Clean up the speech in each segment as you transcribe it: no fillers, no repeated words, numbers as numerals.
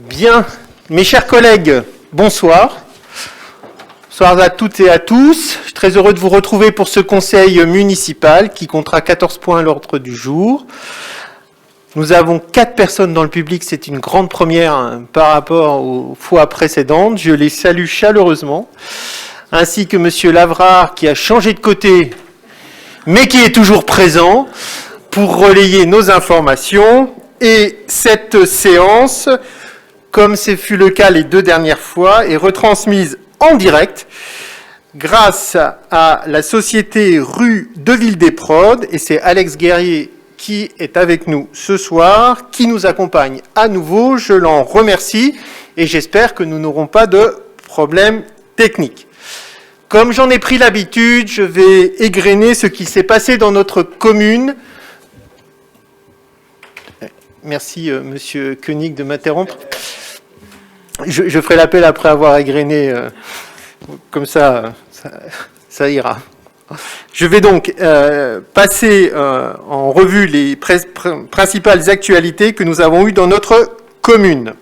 Bien, mes chers collègues, bonsoir. Bonsoir à toutes et à tous. Je suis très heureux de vous retrouver pour ce conseil municipal qui comptera 14 points à l'ordre du jour. Nous avons 4 personnes dans le public, c'est une grande première par rapport aux fois précédentes. Je les salue chaleureusement, ainsi que Monsieur Lavrard qui a changé de côté, mais qui est toujours présent pour relayer nos informations. Et cette séance, comme ce fut le cas les 2 dernières fois, est retransmise en direct grâce à la société Rue de Ville-des-Prods, et c'est Alex Guerrier qui est avec nous ce soir, qui nous accompagne à nouveau. Je l'en remercie et j'espère que nous n'aurons pas de problème technique. Comme j'en ai pris l'habitude, je vais égrener ce qui s'est passé dans notre commune. Merci, Monsieur Koenig, de m'interrompre. Je ferai l'appel après avoir égrené, comme ça ira. Je vais donc passer en revue les principales actualités que nous avons eues dans notre commune.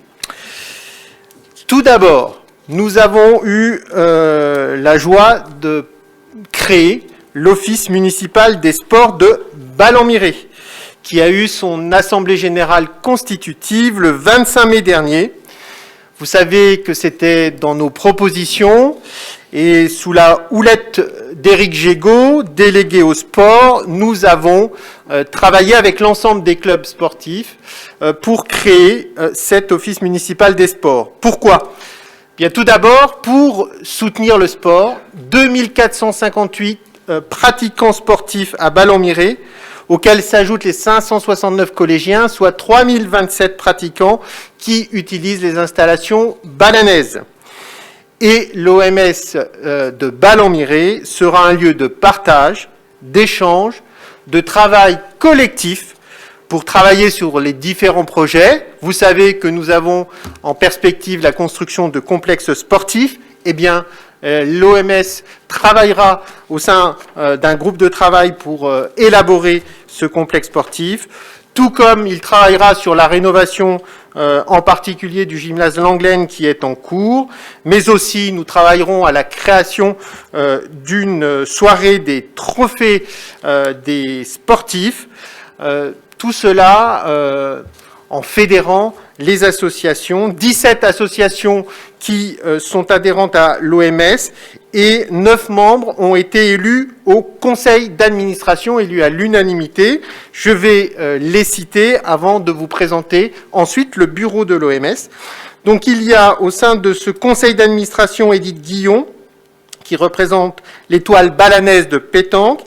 Tout d'abord, nous avons eu la joie de créer l'Office municipal des sports de Ballon-Miré, qui a eu son assemblée générale constitutive le 25 mai dernier. Vous savez que c'était dans nos propositions et sous la houlette d'Éric Gégaud, délégué au sport, nous avons travaillé avec l'ensemble des clubs sportifs pour créer cet office municipal des sports. Pourquoi ? Bien, tout d'abord, pour soutenir le sport, 2458 pratiquants sportifs à Ballon-Miré, auxquels s'ajoutent les 569 collégiens, soit 3027 pratiquants qui utilisent les installations balanaises. Et l'OMS de Ballon-Miré sera un lieu de partage, d'échange, de travail collectif pour travailler sur les différents projets. Vous savez que nous avons en perspective la construction de complexes sportifs. Eh bien, l'OMS travaillera au sein d'un groupe de travail pour élaborer ce complexe sportif, tout comme il travaillera sur la rénovation en particulier du gymnase Langlaine qui est en cours, mais aussi nous travaillerons à la création d'une soirée des trophées des sportifs, tout cela en fédérant les associations, 17 associations qui sont adhérentes à l'OMS et 9 membres ont été élus au conseil d'administration, élus à l'unanimité. Je vais les citer avant de vous présenter ensuite le bureau de l'OMS. Donc il y a au sein de ce conseil d'administration Édith Guillon, qui représente l'étoile balanaise de pétanque.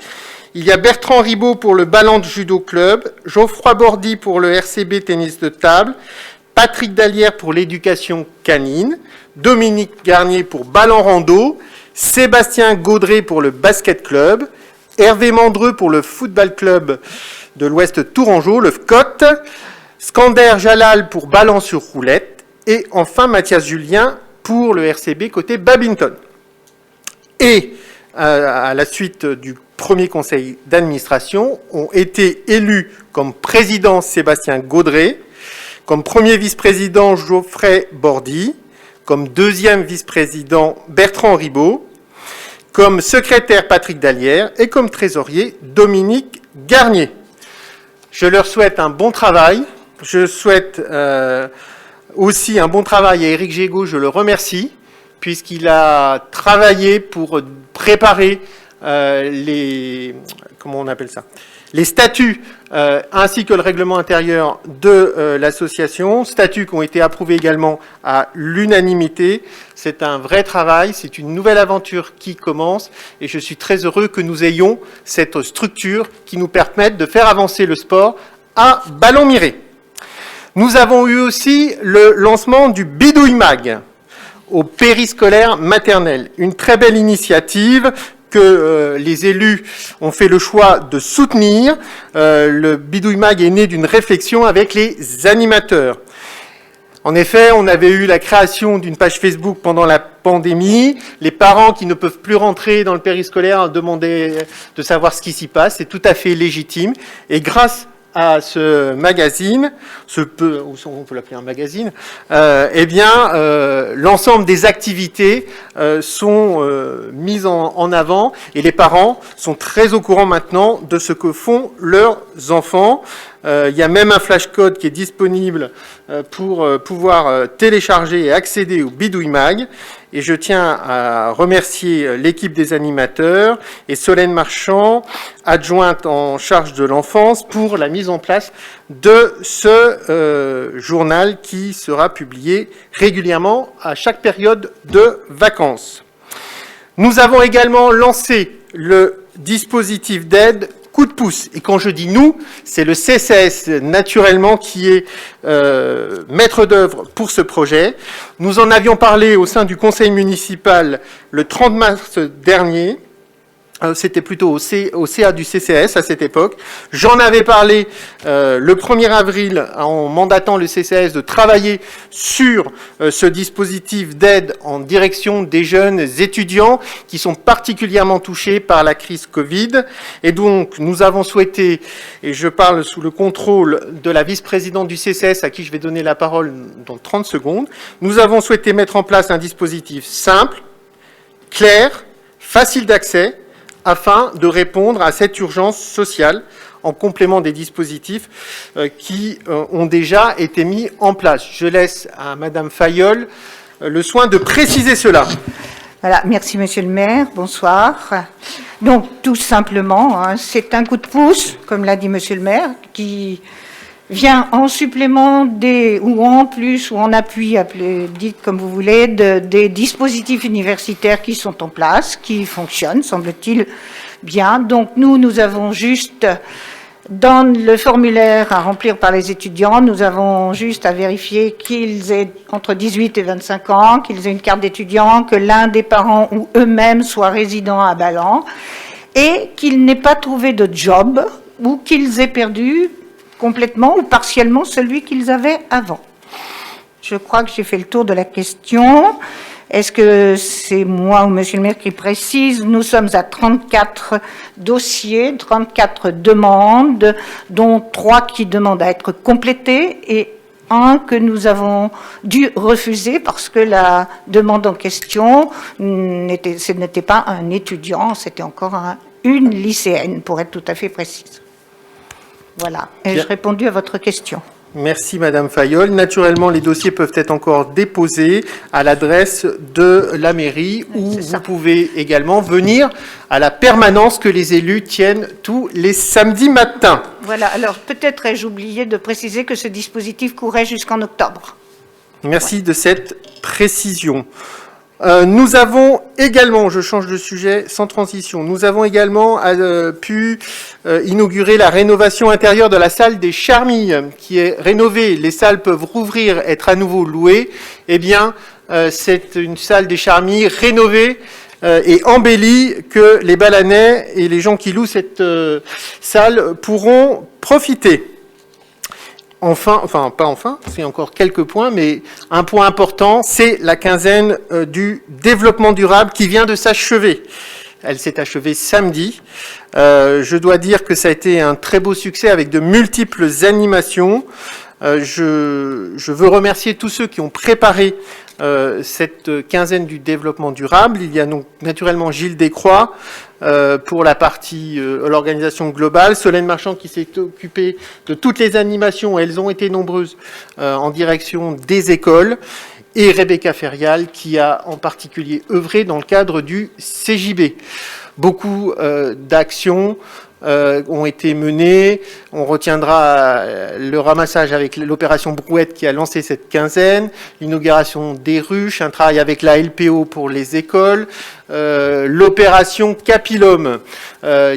Il y a Bertrand Ribaud pour le Ballant Judo Club, Geoffroy Bordy pour le RCB Tennis de Table, Patrick Dallière pour l'éducation canine, Dominique Garnier pour Ballon Rando, Sébastien Gaudré pour le Basket Club, Hervé Mandreux pour le Football Club de l'Ouest Tourangeau, le FCOT, Skander Jalal pour Ballon sur roulette, et enfin Mathias Julien pour le RCB côté badminton. Et à la suite du premier conseil d'administration, ont été élus comme président Sébastien Gaudré, comme premier vice-président Geoffrey Bordy, comme deuxième vice-président Bertrand Ribaud, comme secrétaire Patrick Dallière et comme trésorier Dominique Garnier. Je leur souhaite un bon travail. Je souhaite aussi un bon travail à Éric Gégaud, je le remercie, puisqu'il a travaillé pour préparer les statuts ainsi que le règlement intérieur de l'association, statuts qui ont été approuvés également à l'unanimité. C'est un vrai travail, c'est une nouvelle aventure qui commence et je suis très heureux que nous ayons cette structure qui nous permette de faire avancer le sport à Ballon-Miré. Nous avons eu aussi le lancement du Bidouille Mag au périscolaire maternel, une très belle initiative que les élus ont fait le choix de soutenir. Le Bidouille Mag est né d'une réflexion avec les animateurs. En effet, on avait eu la création d'une page Facebook pendant la pandémie. Les parents qui ne peuvent plus rentrer dans le périscolaire demandaient de savoir ce qui s'y passe. C'est tout à fait légitime. Et grâce à ce magazine, on peut l'appeler un magazine, l'ensemble des activités sont mises en avant et les parents sont très au courant maintenant de ce que font leurs enfants. Il y a même un flashcode qui est disponible pour pouvoir télécharger et accéder au Bidouille Mag. Et je tiens à remercier l'équipe des animateurs et Solène Marchand, adjointe en charge de l'enfance, pour la mise en place de ce journal qui sera publié régulièrement à chaque période de vacances. Nous avons également lancé le dispositif d'aide coup de pouce. Et quand je dis nous, c'est le CCAS naturellement qui est maître d'œuvre pour ce projet. Nous en avions parlé au sein du conseil municipal le 30 mars dernier. C'était plutôt au CA du CCAS à cette époque. J'en avais parlé le 1er avril en mandatant le CCAS de travailler sur ce dispositif d'aide en direction des jeunes étudiants qui sont particulièrement touchés par la crise Covid. Et donc, nous avons souhaité, et je parle sous le contrôle de la vice-présidente du CCAS à qui je vais donner la parole dans 30 secondes, nous avons souhaité mettre en place un dispositif simple, clair, facile d'accès, afin de répondre à cette urgence sociale en complément des dispositifs qui ont déjà été mis en place. Je laisse à Madame Fayolle le soin de préciser cela. Voilà, merci Monsieur le maire, bonsoir. Donc tout simplement, c'est un coup de pouce, comme l'a dit Monsieur le maire, qui vient en supplément ou en plus ou en appui, dites comme vous voulez, des dispositifs universitaires qui sont en place, qui fonctionnent, semble-t-il, bien. Donc nous avons juste, dans le formulaire à remplir par les étudiants, nous avons juste à vérifier qu'ils aient entre 18 et 25 ans, qu'ils aient une carte d'étudiant, que l'un des parents ou eux-mêmes soient résidents à Ballan, et qu'ils n'aient pas trouvé de job ou qu'ils aient perdu complètement ou partiellement celui qu'ils avaient avant. Je crois que j'ai fait le tour de la question. Est-ce que c'est moi ou Monsieur le maire qui précise? Nous sommes à 34 dossiers, 34 demandes, dont 3 qui demandent à être complétés et 1 que nous avons dû refuser parce que la demande en question, ce n'était pas un étudiant, c'était encore une lycéenne, pour être tout à fait précise. Voilà, ai-je répondu à votre question? Merci Madame Fayolle. Naturellement, les dossiers peuvent être encore déposés à l'adresse de la mairie où vous pouvez également venir à la permanence que les élus tiennent tous les samedis matins. Voilà, alors peut-être ai-je oublié de préciser que ce dispositif courait jusqu'en octobre. Merci de cette précision. Nous avons également, je change de sujet sans transition, nous avons également pu inaugurer la rénovation intérieure de la salle des Charmilles, qui est rénovée. Les salles peuvent rouvrir, être à nouveau louées. Eh bien, c'est une salle des Charmilles rénovée et embellie que les Balanais et les gens qui louent cette salle pourront profiter. Enfin, c'est encore quelques points, mais un point important, c'est la quinzaine du développement durable qui vient de s'achever. Elle s'est achevée samedi. Je dois dire que ça a été un très beau succès avec de multiples animations. Je veux remercier tous ceux qui ont préparé cette quinzaine du développement durable. Il y a donc naturellement Gilles Descroix pour la partie l'organisation globale, Solène Marchand qui s'est occupée de toutes les animations, elles ont été nombreuses en direction des écoles, et Rebecca Ferial qui a en particulier œuvré dans le cadre du CJB. Beaucoup d'actions ont été menées. On retiendra le ramassage avec l'opération Brouette qui a lancé cette quinzaine, l'inauguration des ruches, un travail avec la LPO pour les écoles, l'opération Capilum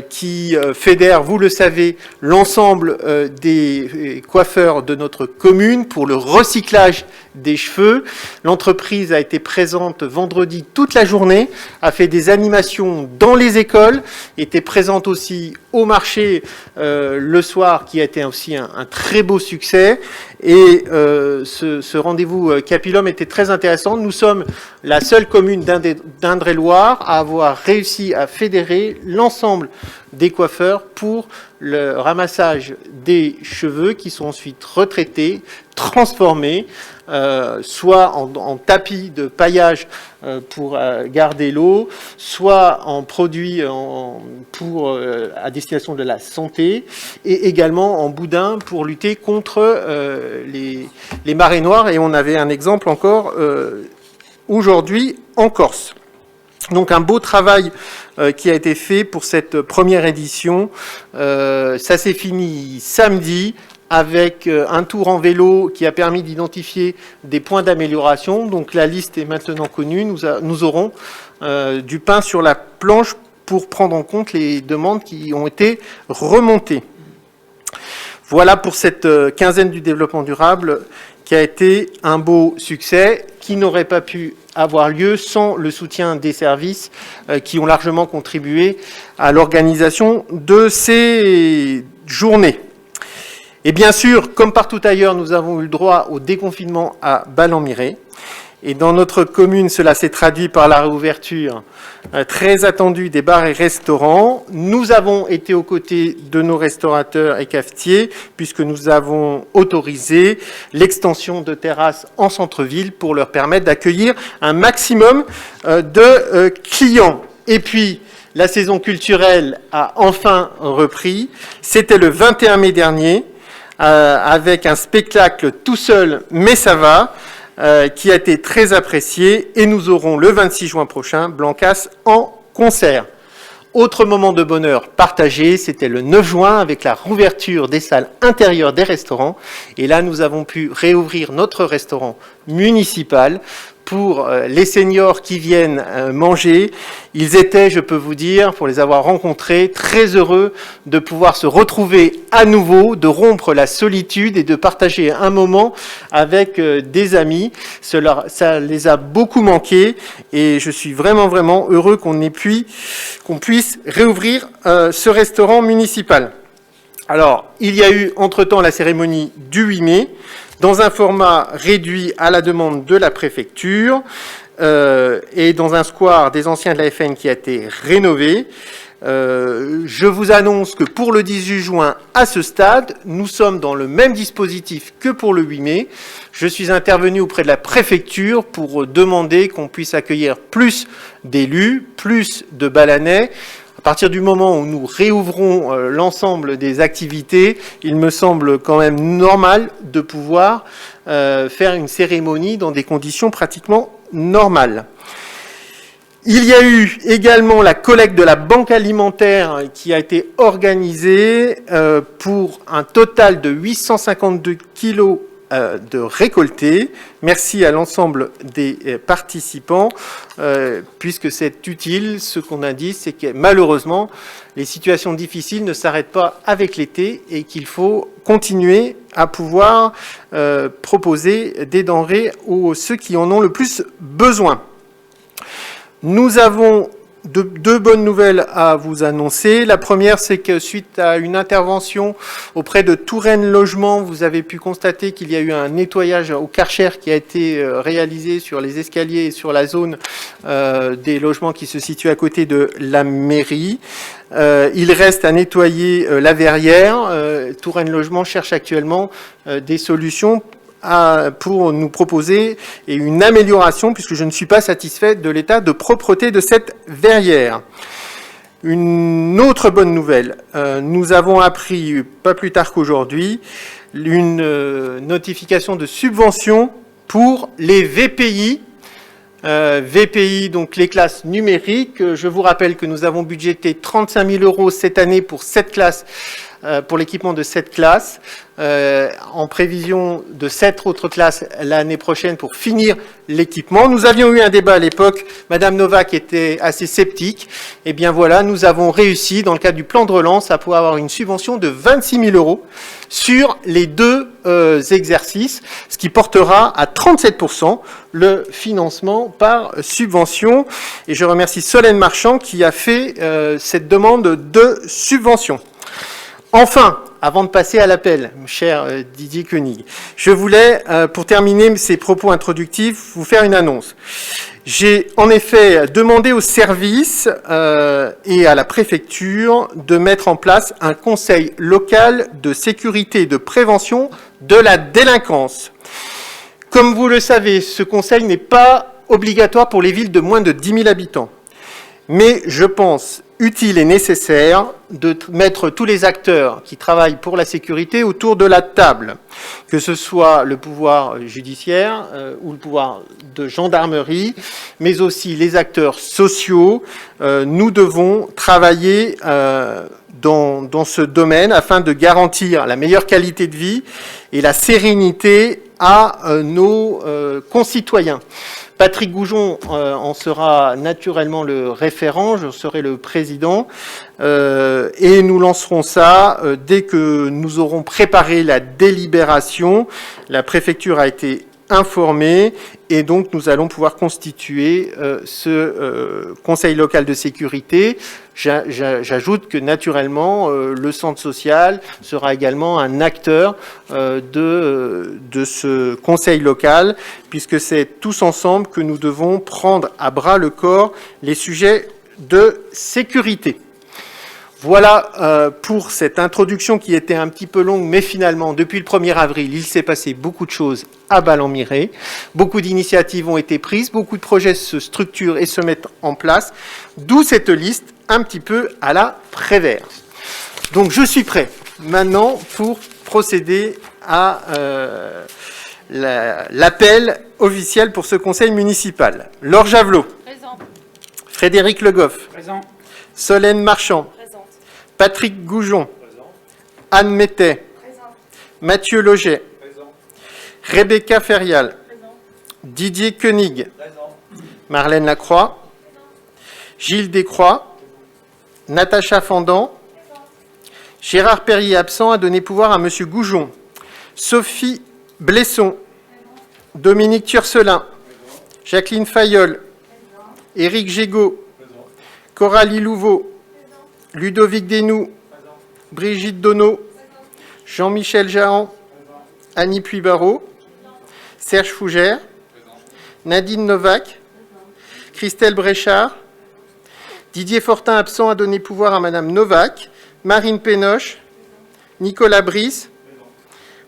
qui fédère, vous le savez, l'ensemble des coiffeurs de notre commune pour le recyclage des cheveux. L'entreprise a été présente vendredi toute la journée, a fait des animations dans les écoles, était présente aussi au marché le soir, qui a été aussi un très beau succès. Et ce rendez-vous Capilum était très intéressant. Nous sommes la seule commune d'Indre-et-Loire à avoir réussi à fédérer l'ensemble l'ensemble des coiffeurs pour le ramassage des cheveux qui sont ensuite retraités, transformés, soit en tapis de paillage pour garder l'eau, soit en produits à destination de la santé, et également en boudin pour lutter contre les marées noires. Et on avait un exemple encore aujourd'hui en Corse. Donc un beau travail qui a été fait pour cette première édition. Ça s'est fini samedi avec un tour en vélo qui a permis d'identifier des points d'amélioration. Donc la liste est maintenant connue. Nous aurons du pain sur la planche pour prendre en compte les demandes qui ont été remontées. Voilà pour cette quinzaine du développement durable qui a été un beau succès, qui n'aurait pas pu avoir lieu sans le soutien des services qui ont largement contribué à l'organisation de ces journées. Et bien sûr, comme partout ailleurs, nous avons eu le droit au déconfinement à Ballon-Miré. Et dans notre commune, cela s'est traduit par la réouverture très attendue des bars et restaurants. Nous avons été aux côtés de nos restaurateurs et cafetiers, puisque nous avons autorisé l'extension de terrasses en centre-ville pour leur permettre d'accueillir un maximum de clients. Et puis, la saison culturelle a enfin repris. C'était le 21 mai dernier, avec un spectacle tout seul, mais ça va, qui a été très apprécié, et nous aurons le 26 juin prochain Blancas en concert. Autre moment de bonheur partagé, c'était le 9 juin avec la rouverture des salles intérieures des restaurants, et là nous avons pu réouvrir notre restaurant municipal pour les seniors qui viennent manger. Ils étaient, je peux vous dire, pour les avoir rencontrés, très heureux de pouvoir se retrouver à nouveau, de rompre la solitude et de partager un moment avec des amis. Ça les a beaucoup manqué et je suis vraiment, vraiment heureux qu'on puisse réouvrir ce restaurant municipal. Alors, il y a eu entre-temps la cérémonie du 8 mai, dans un format réduit à la demande de la préfecture et dans un square des anciens de la FN qui a été rénové. Je vous annonce que pour le 18 juin, à ce stade, nous sommes dans le même dispositif que pour le 8 mai. Je suis intervenu auprès de la préfecture pour demander qu'on puisse accueillir plus d'élus, plus de Balanais. À partir du moment où nous réouvrons l'ensemble des activités, il me semble quand même normal de pouvoir faire une cérémonie dans des conditions pratiquement normales. Il y a eu également la collecte de la banque alimentaire qui a été organisée pour un total de 852 kilos de récoltés. Merci à l'ensemble des participants, puisque c'est utile. Ce qu'on a dit, c'est que malheureusement, les situations difficiles ne s'arrêtent pas avec l'été et qu'il faut continuer à pouvoir proposer des denrées aux ceux qui en ont le plus besoin. Nous avons deux bonnes nouvelles à vous annoncer. La première, c'est que suite à une intervention auprès de Touraine Logement, vous avez pu constater qu'il y a eu un nettoyage au Karcher qui a été réalisé sur les escaliers et sur la zone des logements qui se situent à côté de la mairie. Il reste à nettoyer la verrière. Touraine Logement cherche actuellement des solutions pour nous proposer une amélioration, puisque je ne suis pas satisfait de l'état de propreté de cette verrière. Une autre bonne nouvelle, nous avons appris, pas plus tard qu'aujourd'hui, une notification de subvention pour les VPI. VPI, donc les classes numériques. Je vous rappelle que nous avons budgété 35 000 € cette année pour 7 classes, pour l'équipement de 7 classes, en prévision de 7 autres classes l'année prochaine pour finir l'équipement. Nous avions eu un débat à l'époque, Madame Novak était assez sceptique. Et bien voilà, nous avons réussi, dans le cadre du plan de relance, à pouvoir avoir une subvention de 26 000 € sur les 2 exercices, ce qui portera à 37% le financement par subvention. Et je remercie Solène Marchand qui a fait cette demande de subvention. Enfin, avant de passer à l'appel, cher Didier Koenig, je voulais, pour terminer ces propos introductifs, vous faire une annonce. J'ai en effet demandé aux services et à la préfecture de mettre en place un conseil local de sécurité et de prévention de la délinquance. Comme vous le savez, ce conseil n'est pas obligatoire pour les villes de moins de 10 000 habitants. Mais je pense utile et nécessaire de mettre tous les acteurs qui travaillent pour la sécurité autour de la table, que ce soit le pouvoir judiciaire ou le pouvoir de gendarmerie, mais aussi les acteurs sociaux. Nous devons travailler dans ce domaine afin de garantir la meilleure qualité de vie et la sérénité à nos concitoyens. Patrick Goujon en sera naturellement le référent, je serai le président, et nous lancerons ça dès que nous aurons préparé la délibération. La préfecture a été informée et donc nous allons pouvoir constituer ce conseil local de sécurité. J'ajoute que naturellement le centre social sera également un acteur de ce conseil local, puisque c'est tous ensemble que nous devons prendre à bras le corps les sujets de sécurité. Voilà pour cette introduction qui était un petit peu longue, mais finalement, depuis le 1er avril, il s'est passé beaucoup de choses à Ballon-Miré. Beaucoup d'initiatives ont été prises, beaucoup de projets se structurent et se mettent en place, d'où cette liste un petit peu à la Prévert. Donc je suis prêt maintenant pour procéder à l'appel officiel pour ce conseil municipal. Laure Javelot. Présent. Frédéric Le Goff. Présent. Solène Marchand. Présente. Patrick Goujon. Présent. Anne Mettet. Présent. Mathieu Loget. Présent. Rebecca Ferial. Présent. Didier Koenig. Présent. Marlène Lacroix. Gilles Descroix. Natacha Fendant. Gérard Perrier absent a donné pouvoir à Monsieur Goujon. Sophie Blesson. Dominique Turcelin. Jacqueline Fayolle. Éric Gégaud. Coralie Louveau. Ludovic Desnoux. Brigitte Donneau. Jean-Michel Jahan. Annie Puybarreau. Serge Fougère. Nadine Novak. Christelle Bréchard. Didier Fortin absent a donné pouvoir à Madame Novak. Marine Pénoche. Nicolas Brice.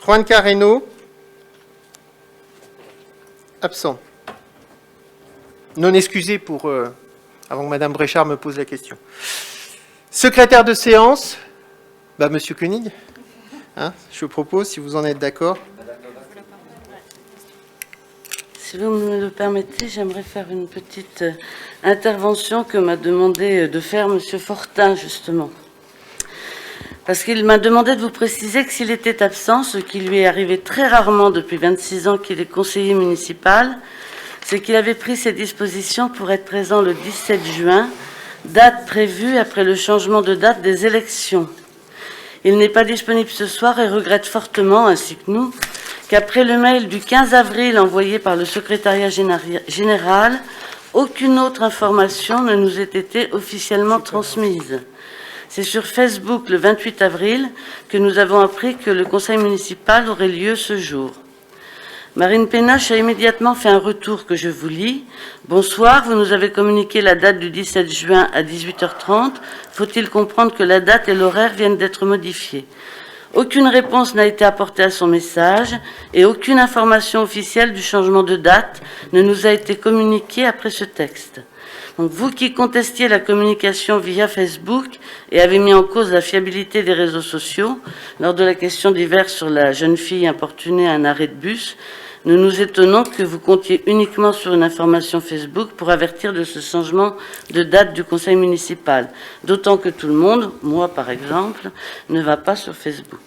Juan Carreno. Absent. Non excusé pour... avant que Madame Bréchard me pose la question. Secrétaire de séance, Monsieur Koenig, je propose, si vous en êtes d'accord. Si vous me le permettez, j'aimerais faire une petite intervention que m'a demandé de faire Monsieur Fortin, justement. Parce qu'il m'a demandé de vous préciser que s'il était absent, ce qui lui est arrivé très rarement depuis 26 ans qu'il est conseiller municipal, c'est qu'il avait pris ses dispositions pour être présent le 17 juin, date prévue après le changement de date des élections. Il n'est pas disponible ce soir et regrette fortement, ainsi que nous, qu'après le mail du 15 avril envoyé par le secrétariat général, aucune autre information ne nous ait été officiellement transmise. C'est sur Facebook le 28 avril que nous avons appris que le conseil municipal aurait lieu ce jour. Marine Pénoche a immédiatement fait un retour que je vous lis. Bonsoir, vous nous avez communiqué la date du 17 juin à 18h30. Faut-il comprendre que la date et l'horaire viennent d'être modifiés? Aucune réponse n'a été apportée à son message et aucune information officielle du changement de date ne nous a été communiquée après ce texte. Donc vous qui contestiez la communication via Facebook et avez mis en cause la fiabilité des réseaux sociaux lors de la question diverse sur la jeune fille importunée à un arrêt de bus, nous nous étonnons que vous comptiez uniquement sur une information Facebook pour avertir de ce changement de date du conseil municipal. D'autant que tout le monde, moi par exemple, ne va pas sur Facebook.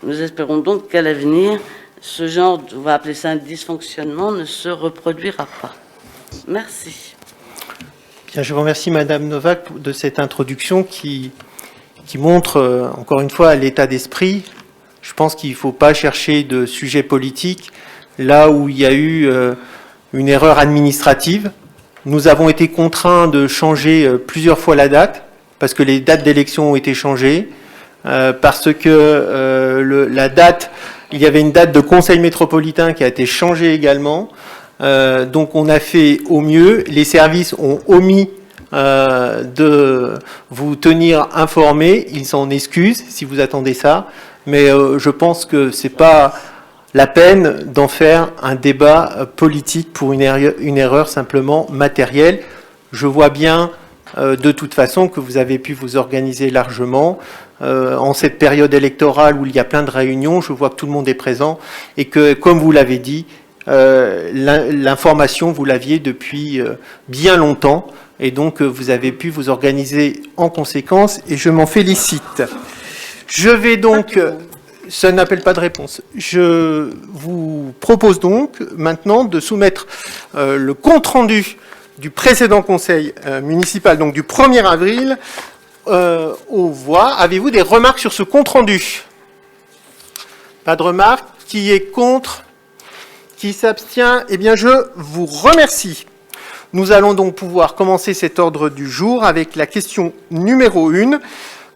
Nous espérons donc qu'à l'avenir, ce genre, on va appeler ça un dysfonctionnement, ne se reproduira pas. Merci. Bien, je vous remercie Madame Novak de cette introduction qui montre encore une fois l'état d'esprit. Je pense qu'il ne faut pas chercher de sujet politique là où il y a eu une erreur administrative. Nous avons été contraints de changer plusieurs fois la date parce que les dates d'élection ont été changées. parce que il y avait une date de conseil métropolitain qui a été changée également. Donc on a fait au mieux. Les services ont omis de vous tenir informés. Ils s'en excusent si vous attendez ça. Mais je pense que c'est pas la peine d'en faire un débat politique pour une erreur simplement matérielle. Je vois bien de toute façon que vous avez pu vous organiser largement. En cette période électorale où il y a plein de réunions, je vois que tout le monde est présent et que, comme vous l'avez dit, l'information, vous l'aviez depuis bien longtemps et donc vous avez pu vous organiser en conséquence et je m'en félicite. Je vais donc... Ça n'appelle pas de réponse. Je vous propose donc maintenant de soumettre le compte-rendu du précédent conseil municipal, donc du 1er avril, aux voix. Avez-vous des remarques sur ce compte-rendu? Pas de remarques. Qui est contre? Qui s'abstient? Eh bien, je vous remercie. Nous allons donc pouvoir commencer cet ordre du jour avec la question numéro 1,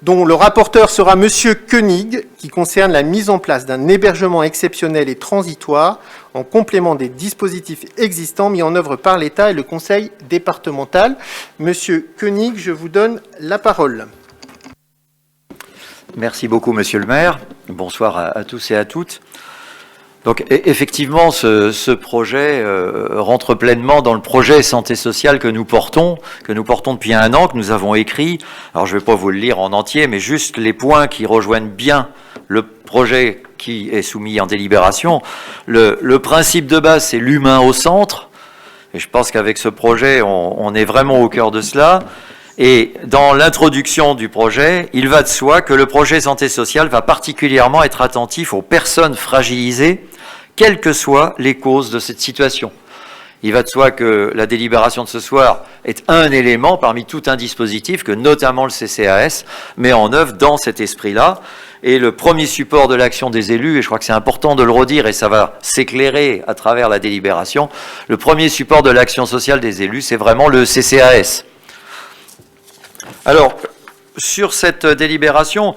dont le rapporteur sera Monsieur Koenig, qui concerne la mise en place d'un hébergement exceptionnel et transitoire en complément des dispositifs existants mis en œuvre par l'État et le Conseil départemental. Monsieur Koenig, je vous donne la parole. Merci beaucoup, Monsieur le maire. Bonsoir à tous et à toutes. Donc effectivement, ce projet rentre pleinement dans le projet santé sociale que nous portons depuis 1 an, que nous avons écrit. Alors je ne vais pas vous le lire en entier, mais juste les points qui rejoignent bien le projet qui est soumis en délibération. Le principe de base, c'est l'humain au centre. Et je pense qu'avec ce projet, on est vraiment au cœur de cela. Et dans l'introduction du projet, il va de soi que le projet santé sociale va particulièrement être attentif aux personnes fragilisées, quelles que soient les causes de cette situation. Il va de soi que la délibération de ce soir est un élément parmi tout un dispositif que notamment le CCAS met en œuvre dans cet esprit-là. Et le premier support de l'action des élus, et je crois que c'est important de le redire et ça va s'éclairer à travers la délibération, le premier support de l'action sociale des élus, c'est vraiment le CCAS. Alors, sur cette délibération,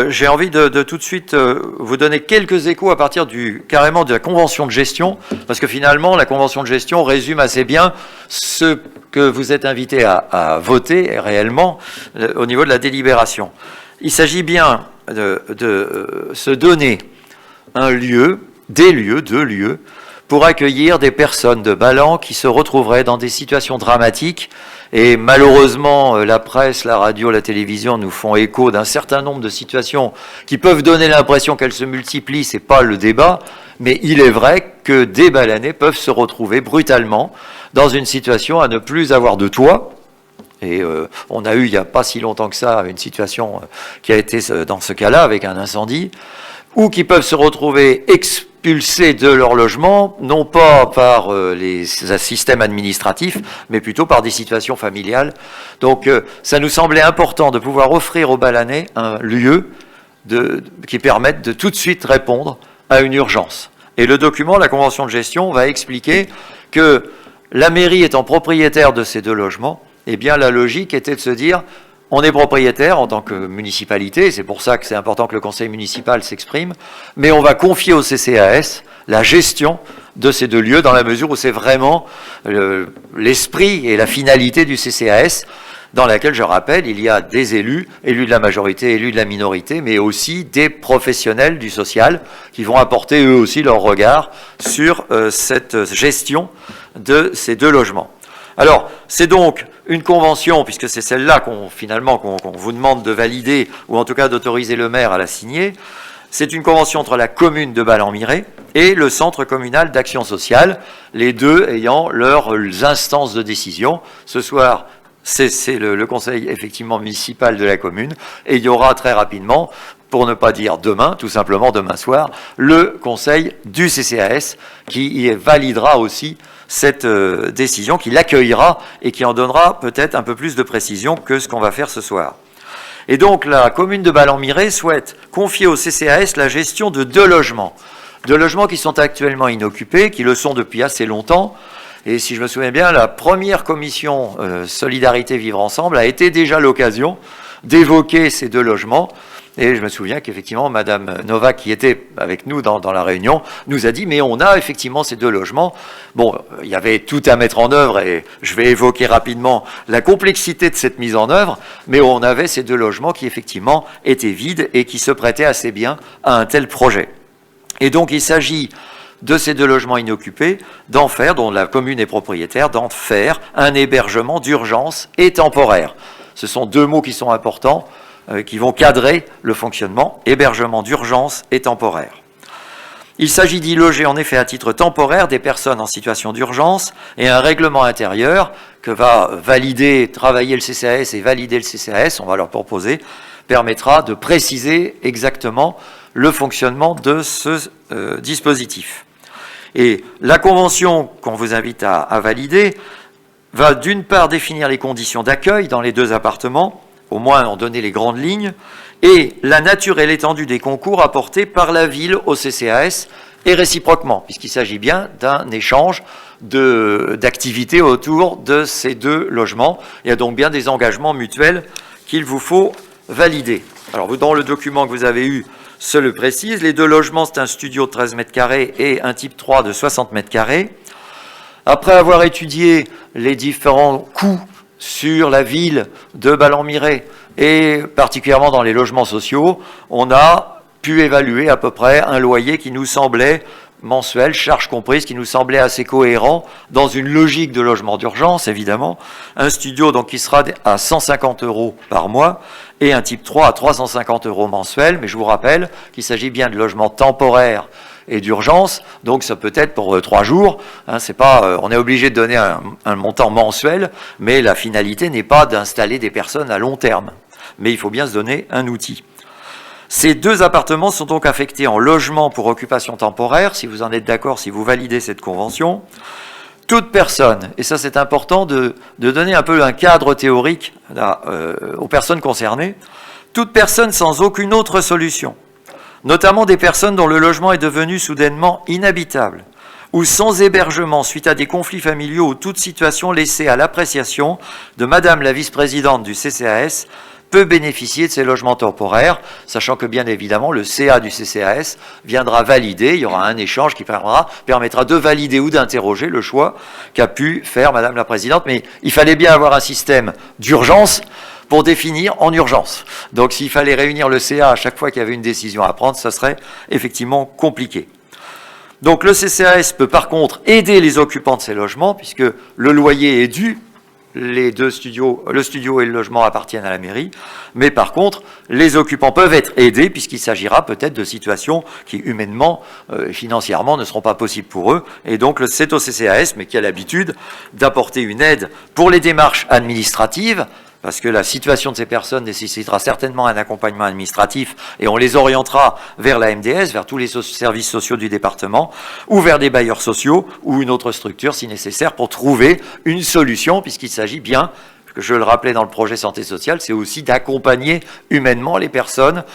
j'ai envie de tout de suite vous donner quelques échos à partir carrément de la convention de gestion, parce que finalement, la convention de gestion résume assez bien ce que vous êtes invité à voter réellement au niveau de la délibération. Il s'agit bien de se donner un lieu, deux lieux, pour accueillir des personnes de Ballan qui se retrouveraient dans des situations dramatiques. Et malheureusement, la presse, la radio, la télévision nous font écho d'un certain nombre de situations qui peuvent donner l'impression qu'elles se multiplient, c'est pas le débat, mais il est vrai que des Ballanais peuvent se retrouver brutalement dans une situation à ne plus avoir de toit. Et on a eu, il n'y a pas si longtemps que ça, une situation qui a été dans ce cas-là, avec un incendie, ou qui peuvent se retrouver expulsés de leur logement, non pas par les systèmes administratifs, mais plutôt par des situations familiales. Donc ça nous semblait important de pouvoir offrir aux Ballanais un lieu qui permette de tout de suite répondre à une urgence. Et le document, la convention de gestion, va expliquer que la mairie étant propriétaire de ces 2 logements, eh bien la logique était de se dire... On est propriétaire en tant que municipalité, c'est pour ça que c'est important que le conseil municipal s'exprime, mais on va confier au CCAS la gestion de ces 2 lieux dans la mesure où c'est vraiment l'esprit et la finalité du CCAS dans laquelle, je rappelle, il y a des élus de la majorité, élus de la minorité, mais aussi des professionnels du social qui vont apporter eux aussi leur regard sur cette gestion de ces 2 logements. Alors, c'est donc une convention, puisque c'est celle-là qu'on vous demande de valider, ou en tout cas d'autoriser le maire à la signer. C'est une convention entre la commune de Ballan-Miré et le centre communal d'action sociale, les 2 ayant leurs instances de décision. Ce soir, c'est le conseil effectivement municipal de la commune, et il y aura très rapidement, pour ne pas dire demain, tout simplement demain soir, le conseil du CCAS qui validera aussi cette décision, qui l'accueillera et qui en donnera peut-être un peu plus de précision que ce qu'on va faire ce soir. Et donc la commune de Ballan-Miré souhaite confier au CCAS la gestion de 2 logements. 2 logements qui sont actuellement inoccupés, qui le sont depuis assez longtemps. Et si je me souviens bien, la première commission Solidarité Vivre Ensemble a été déjà l'occasion d'évoquer ces 2 logements Et je me souviens qu'effectivement, Madame Novak, qui était avec nous dans la réunion, nous a dit, mais on a effectivement ces 2 logements. Bon, il y avait tout à mettre en œuvre, et je vais évoquer rapidement la complexité de cette mise en œuvre, mais on avait ces 2 logements qui effectivement étaient vides et qui se prêtaient assez bien à un tel projet. Et donc, il s'agit de ces 2 logements inoccupés, d'en faire, dont la commune est propriétaire, d'en faire un hébergement d'urgence et temporaire. Ce sont 2 mots qui sont importants, qui vont cadrer le fonctionnement, hébergement d'urgence et temporaire. Il s'agit d'y loger en effet à titre temporaire des personnes en situation d'urgence, et un règlement intérieur que va valider, travailler le CCAS et valider le CCAS, on va leur proposer, permettra de préciser exactement le fonctionnement de ce dispositif. Et la convention qu'on vous invite à valider va d'une part définir les conditions d'accueil dans les 2 appartements, au moins en donner les grandes lignes, et la nature et l'étendue des concours apportés par la ville au CCAS, et réciproquement, puisqu'il s'agit bien d'un échange d'activités autour de ces 2 logements. Il y a donc bien des engagements mutuels qu'il vous faut valider. Alors, dans le document que vous avez eu, se le précise, les 2 logements, c'est un studio de 13 mètres carrés et un type 3 de 60 mètres carrés. Après avoir étudié les différents coûts sur la ville de Ballon-Miré, et particulièrement dans les logements sociaux, on a pu évaluer à peu près un loyer qui nous semblait mensuel, charges comprises, qui nous semblait assez cohérent dans une logique de logement d'urgence, évidemment. Un studio donc qui sera à 150 € par mois et un type 3 à 350 € mensuels, mais je vous rappelle qu'il s'agit bien de logements temporaires et d'urgence, donc ça peut être pour 3 jours. Hein, c'est pas, on est obligé de donner un montant mensuel, mais la finalité n'est pas d'installer des personnes à long terme. Mais il faut bien se donner un outil. Ces 2 appartements sont donc affectés en logement pour occupation temporaire, si vous en êtes d'accord, si vous validez cette convention. Toute personne, et ça c'est important de donner un peu un cadre théorique aux personnes concernées, toute personne sans aucune autre solution, notamment des personnes dont le logement est devenu soudainement inhabitable, ou sans hébergement suite à des conflits familiaux ou toute situation laissée à l'appréciation de Madame la vice-présidente du CCAS, peut bénéficier de ces logements temporaires, sachant que bien évidemment le CA du CCAS viendra valider, il y aura un échange qui permettra de valider ou d'interroger le choix qu'a pu faire Madame la Présidente, mais il fallait bien avoir un système d'urgence pour définir en urgence. Donc s'il fallait réunir le CA à chaque fois qu'il y avait une décision à prendre, ça serait effectivement compliqué. Donc le CCAS peut par contre aider les occupants de ces logements, puisque le loyer est dû, les 2 studios, le studio et le logement appartiennent à la mairie, mais par contre, les occupants peuvent être aidés, puisqu'il s'agira peut-être de situations qui, humainement, financièrement, ne seront pas possibles pour eux, et donc c'est au CCAS, mais qui a l'habitude d'apporter une aide pour les démarches administratives, parce que la situation de ces personnes nécessitera certainement un accompagnement administratif et on les orientera vers la MDS, vers tous les services sociaux du département, ou vers des bailleurs sociaux ou une autre structure si nécessaire pour trouver une solution, puisqu'il s'agit bien, que je le rappelais dans le projet santé sociale, c'est aussi d'accompagner humainement les personnes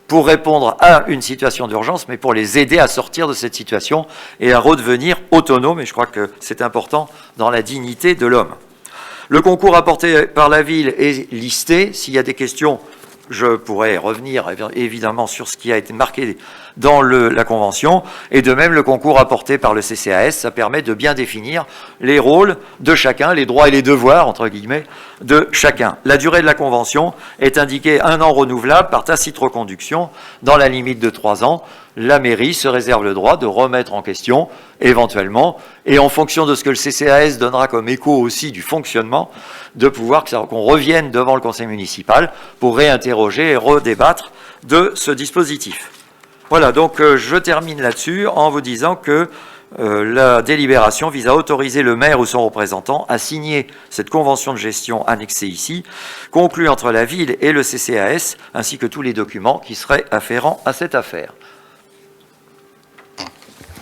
pour répondre à une situation d'urgence, mais pour les aider à sortir de cette situation et à redevenir autonomes, et je crois que c'est important dans la dignité de l'homme. Le concours apporté par la ville est listé. S'il y a des questions, je pourrais revenir évidemment sur ce qui a été marqué dans la convention. Et de même, le concours apporté par le CCAS, ça permet de bien définir les rôles de chacun, les droits et les devoirs, entre guillemets, de chacun. La durée de la convention est indiquée 1 an renouvelable par tacite reconduction dans la limite de 3 ans. La mairie se réserve le droit de remettre en question, éventuellement, et en fonction de ce que le CCAS donnera comme écho aussi du fonctionnement, de pouvoir qu'on revienne devant le conseil municipal pour réinterroger et redébattre de ce dispositif. Voilà, donc je termine là-dessus en vous disant que la délibération vise à autoriser le maire ou son représentant à signer cette convention de gestion annexée ici, conclue entre la ville et le CCAS, ainsi que tous les documents qui seraient afférents à cette affaire.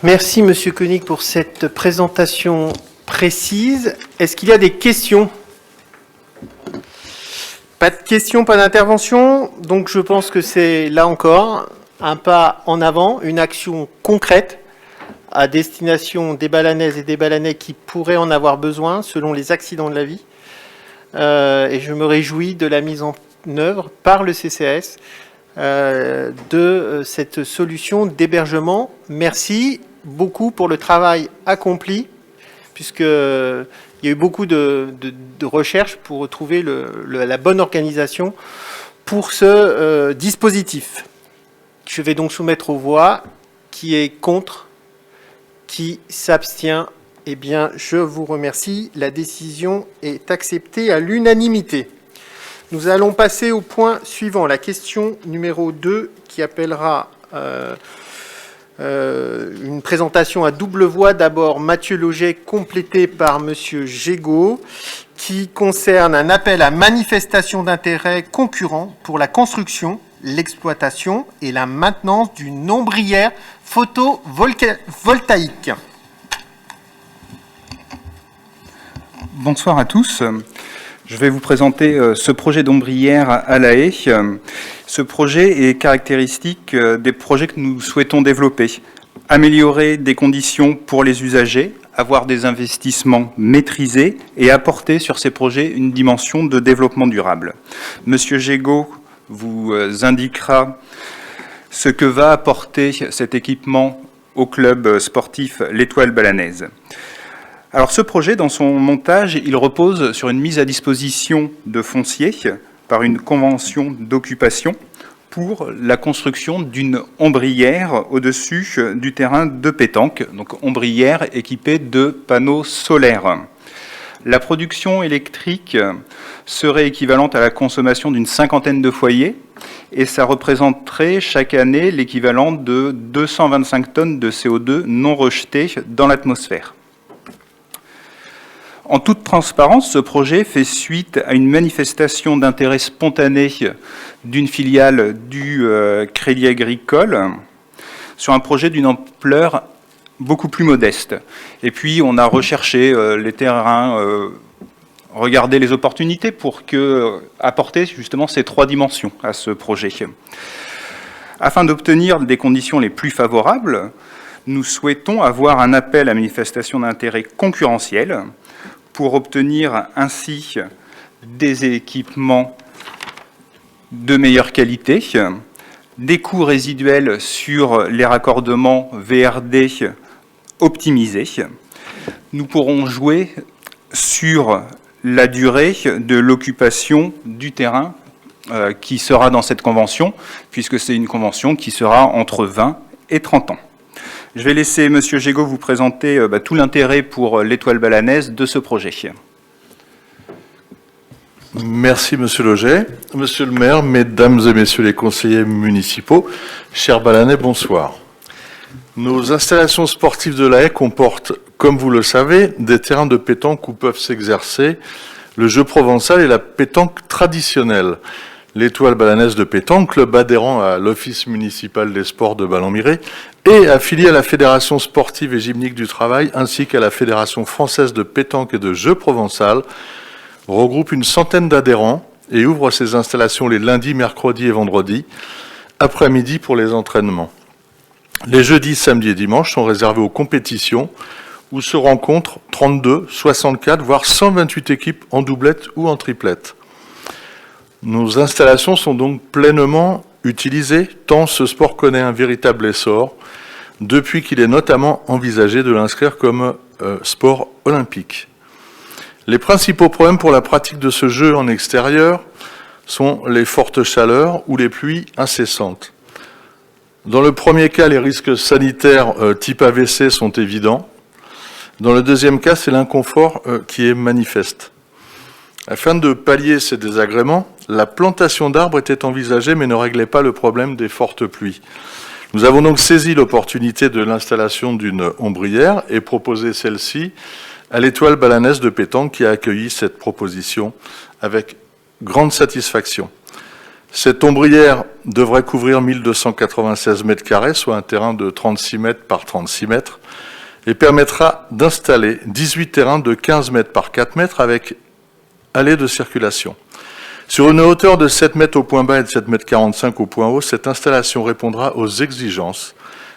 Merci, Monsieur Koenig, pour cette présentation précise. Est-ce qu'il y a des questions ? Pas de questions, pas d'intervention. Donc, je pense que c'est, là encore, un pas en avant, une action concrète à destination des Balanaises et des Balanais qui pourraient en avoir besoin, selon les accidents de la vie. Et je me réjouis de la mise en œuvre par le CCAS de cette solution d'hébergement. Merci beaucoup pour le travail accompli, puisqu'il y a eu beaucoup de recherches pour trouver la bonne organisation pour ce dispositif. Je vais donc soumettre aux voix. Qui est contre? Qui s'abstient? Eh bien, je vous remercie. La décision est acceptée à l'unanimité. Nous allons passer au point suivant, la question numéro 2, qui appellera une présentation à double voix. D'abord, Mathieu Lauget, complété par Monsieur Gégaud, qui concerne un appel à manifestation d'intérêt concurrent pour la construction, l'exploitation et la maintenance d'une ombrière photovoltaïque. Bonsoir à tous. Je vais vous présenter ce projet d'ombrière à La Haye. Ce projet est caractéristique des projets que nous souhaitons développer. Améliorer des conditions pour les usagers, avoir des investissements maîtrisés et apporter sur ces projets une dimension de développement durable. Monsieur Gégaud vous indiquera ce que va apporter cet équipement au club sportif l'Étoile Balanaise. Alors ce projet, dans son montage, il repose sur une mise à disposition de foncier par une convention d'occupation pour la construction d'une ombrière au-dessus du terrain de pétanque, donc ombrière équipée de panneaux solaires. La production électrique serait équivalente à la consommation d'une cinquantaine de foyers et ça représenterait chaque année l'équivalent de 225 tonnes de CO2 non rejetées dans l'atmosphère. En toute transparence, ce projet fait suite à une manifestation d'intérêt spontané d'une filiale du Crédit Agricole sur un projet d'une ampleur beaucoup plus modeste. Et puis, on a recherché les terrains, regardé les opportunités pour apporter justement ces 3 dimensions à ce projet. Afin d'obtenir des conditions les plus favorables, nous souhaitons avoir un appel à manifestation d'intérêt concurrentiel pour obtenir ainsi des équipements de meilleure qualité, des coûts résiduels sur les raccordements VRD optimisés. Nous pourrons jouer sur la durée de l'occupation du terrain qui sera dans cette convention, puisque c'est une convention qui sera entre 20 et 30 ans. Je vais laisser M. Gégaud vous présenter tout l'intérêt pour l'Étoile Balanaise de ce projet. Merci Monsieur Lauget. Monsieur le maire, mesdames et messieurs les conseillers municipaux, chers Balanais, bonsoir. Nos installations sportives de La Haye comportent, comme vous le savez, des terrains de pétanque où peuvent s'exercer le jeu provençal et la pétanque traditionnelle. L'Étoile Balanaise de pétanque, club adhérent à l'Office municipal des sports de Ballon-Miré et affilié à la Fédération sportive et gymnique du travail ainsi qu'à la Fédération française de pétanque et de jeu provençal, regroupe une centaine d'adhérents et ouvre ses installations les lundis, mercredis et vendredis, après-midi pour les entraînements. Les jeudis, samedis et dimanches sont réservés aux compétitions où se rencontrent 32, 64, voire 128 équipes en doublette ou en triplette. Nos installations sont donc pleinement utilisées, tant ce sport connaît un véritable essor, depuis qu'il est notamment envisagé de l'inscrire comme sport olympique. Les principaux problèmes pour la pratique de ce jeu en extérieur sont les fortes chaleurs ou les pluies incessantes. Dans le premier cas, les risques sanitaires type AVC sont évidents. Dans le deuxième cas, c'est l'inconfort qui est manifeste. Afin de pallier ces désagréments, la plantation d'arbres était envisagée mais ne réglait pas le problème des fortes pluies. Nous avons donc saisi l'opportunité de l'installation d'une ombrière et proposé celle-ci à l'Étoile Balanaise de pétanque qui a accueilli cette proposition avec grande satisfaction. Cette ombrière devrait couvrir 1296 mètres carrés, soit un terrain de 36 mètres par 36 mètres, et permettra d'installer 18 terrains de 15 mètres par 4 mètres avec allée de circulation. Sur une hauteur de 7 mètres au point bas et de 7 mètres 45 au point haut, cette installation répondra aux exigences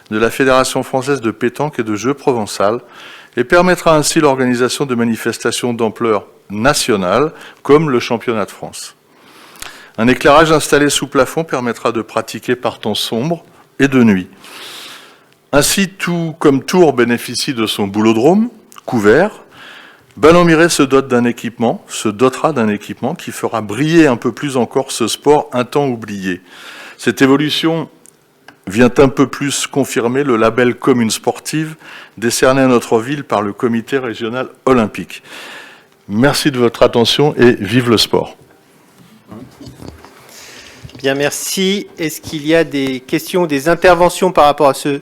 de la Fédération française de pétanque et de jeu provençal et permettra ainsi l'organisation de manifestations d'ampleur nationale comme le championnat de France. Un éclairage installé sous plafond permettra de pratiquer par temps sombre et de nuit. Ainsi, tout comme Tours bénéficie de son boulodrome couvert, Ballon-Miret se dotera d'un équipement qui fera briller un peu plus encore ce sport un temps oublié. Cette évolution vient un peu plus confirmer le label commune sportive décerné à notre ville par le comité régional olympique. Merci de votre attention et vive le sport. Bien, merci. Est-ce qu'il y a des questions, des interventions par rapport à ce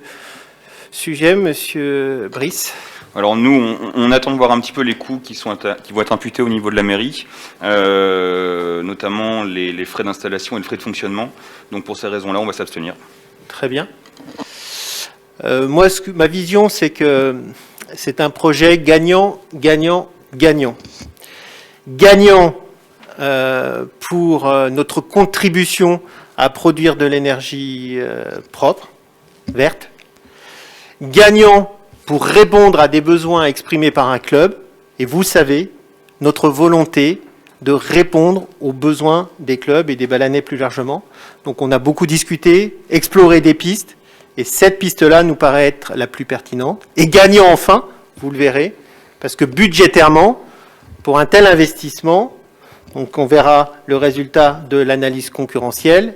sujet, Monsieur Brice? Alors nous, on attend de voir un petit peu les coûts qui vont être imputés au niveau de la mairie, notamment les frais d'installation et le frais de fonctionnement. Donc pour ces raisons-là, on va s'abstenir. Très bien. Moi, ma vision, c'est que c'est un projet gagnant, gagnant, gagnant. Gagnant pour notre contribution à produire de l'énergie propre, verte. Gagnant pour répondre à des besoins exprimés par un club, et vous savez, notre volonté de répondre aux besoins des clubs et des Balanais plus largement. Donc on a beaucoup discuté, exploré des pistes, et cette piste-là nous paraît être la plus pertinente. Et gagnant enfin, vous le verrez, parce que budgétairement, pour un tel investissement, donc on verra le résultat de l'analyse concurrentielle,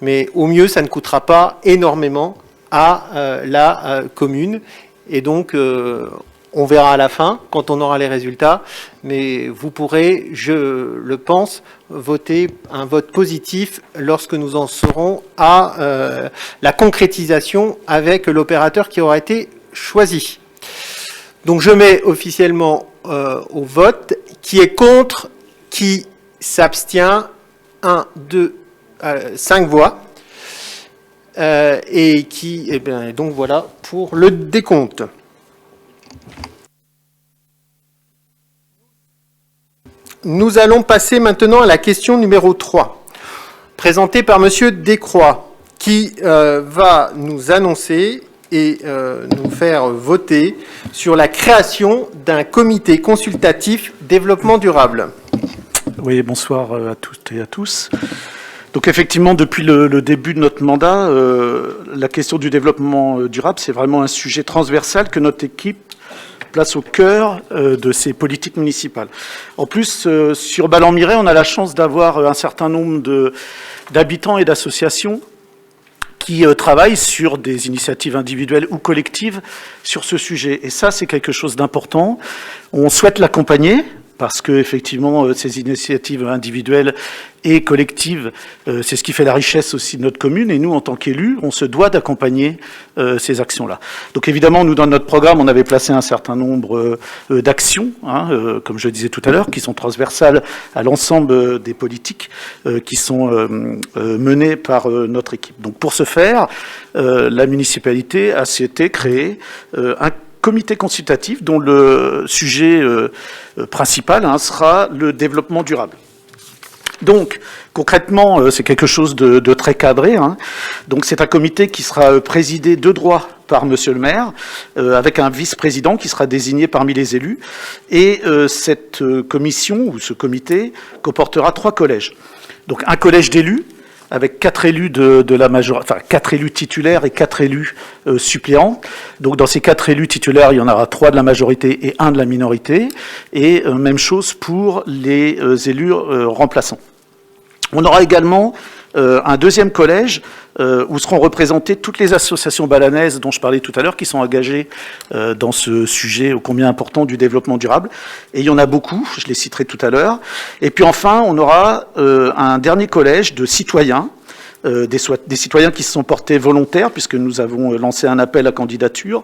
mais au mieux ça ne coûtera pas énormément à la commune. Et donc, on verra à la fin, quand on aura les résultats, mais vous pourrez, je le pense, voter un vote positif lorsque nous en serons à la concrétisation avec l'opérateur qui aura été choisi. Donc, je mets officiellement au vote qui est contre, qui s'abstient, 1, 2, 5 voix. Et qui, eh bien, donc voilà pour le décompte. Nous allons passer maintenant à la question numéro 3, présentée par Monsieur Descroix, qui va nous annoncer et nous faire voter sur la création d'un comité consultatif développement durable. Oui, bonsoir à toutes et à tous. Donc effectivement, depuis le début de notre mandat, la question du développement durable, c'est vraiment un sujet transversal que notre équipe place au cœur de ses politiques municipales. En plus, sur Ballon-Miret, on a la chance d'avoir un certain nombre d'habitants et d'associations qui travaillent sur des initiatives individuelles ou collectives sur ce sujet. Et ça, c'est quelque chose d'important. On souhaite l'accompagner, parce que effectivement, ces initiatives individuelles et collectives, c'est ce qui fait la richesse aussi de notre commune. Et nous, en tant qu'élus, on se doit d'accompagner ces actions-là. Donc évidemment, nous, dans notre programme, on avait placé un certain nombre d'actions, comme je le disais tout à l'heure, qui sont transversales à l'ensemble des politiques qui sont menées par notre équipe. Donc pour ce faire, la municipalité a souhaité créer un comité consultatif dont le sujet principal sera le développement durable. Donc, concrètement, c'est quelque chose de très cadré. Donc, c'est un comité qui sera présidé de droit par Monsieur le maire, avec un vice-président qui sera désigné parmi les élus. Et cette commission, ou ce comité, comportera 3 collèges. Donc, un collège d'élus, avec 4 élus de la majorité, enfin 4 élus titulaires et 4 élus suppléants. Donc dans ces 4 élus titulaires, il y en aura 3 de la majorité et 1 de la minorité. Et même chose pour les élus remplaçants. On aura également un deuxième collège où seront représentées toutes les associations balanaises dont je parlais tout à l'heure, qui sont engagées dans ce sujet ô combien important du développement durable. Et il y en a beaucoup, je les citerai tout à l'heure. Et puis enfin, on aura un dernier collège de citoyens, des citoyens qui se sont portés volontaires, puisque nous avons lancé un appel à candidature.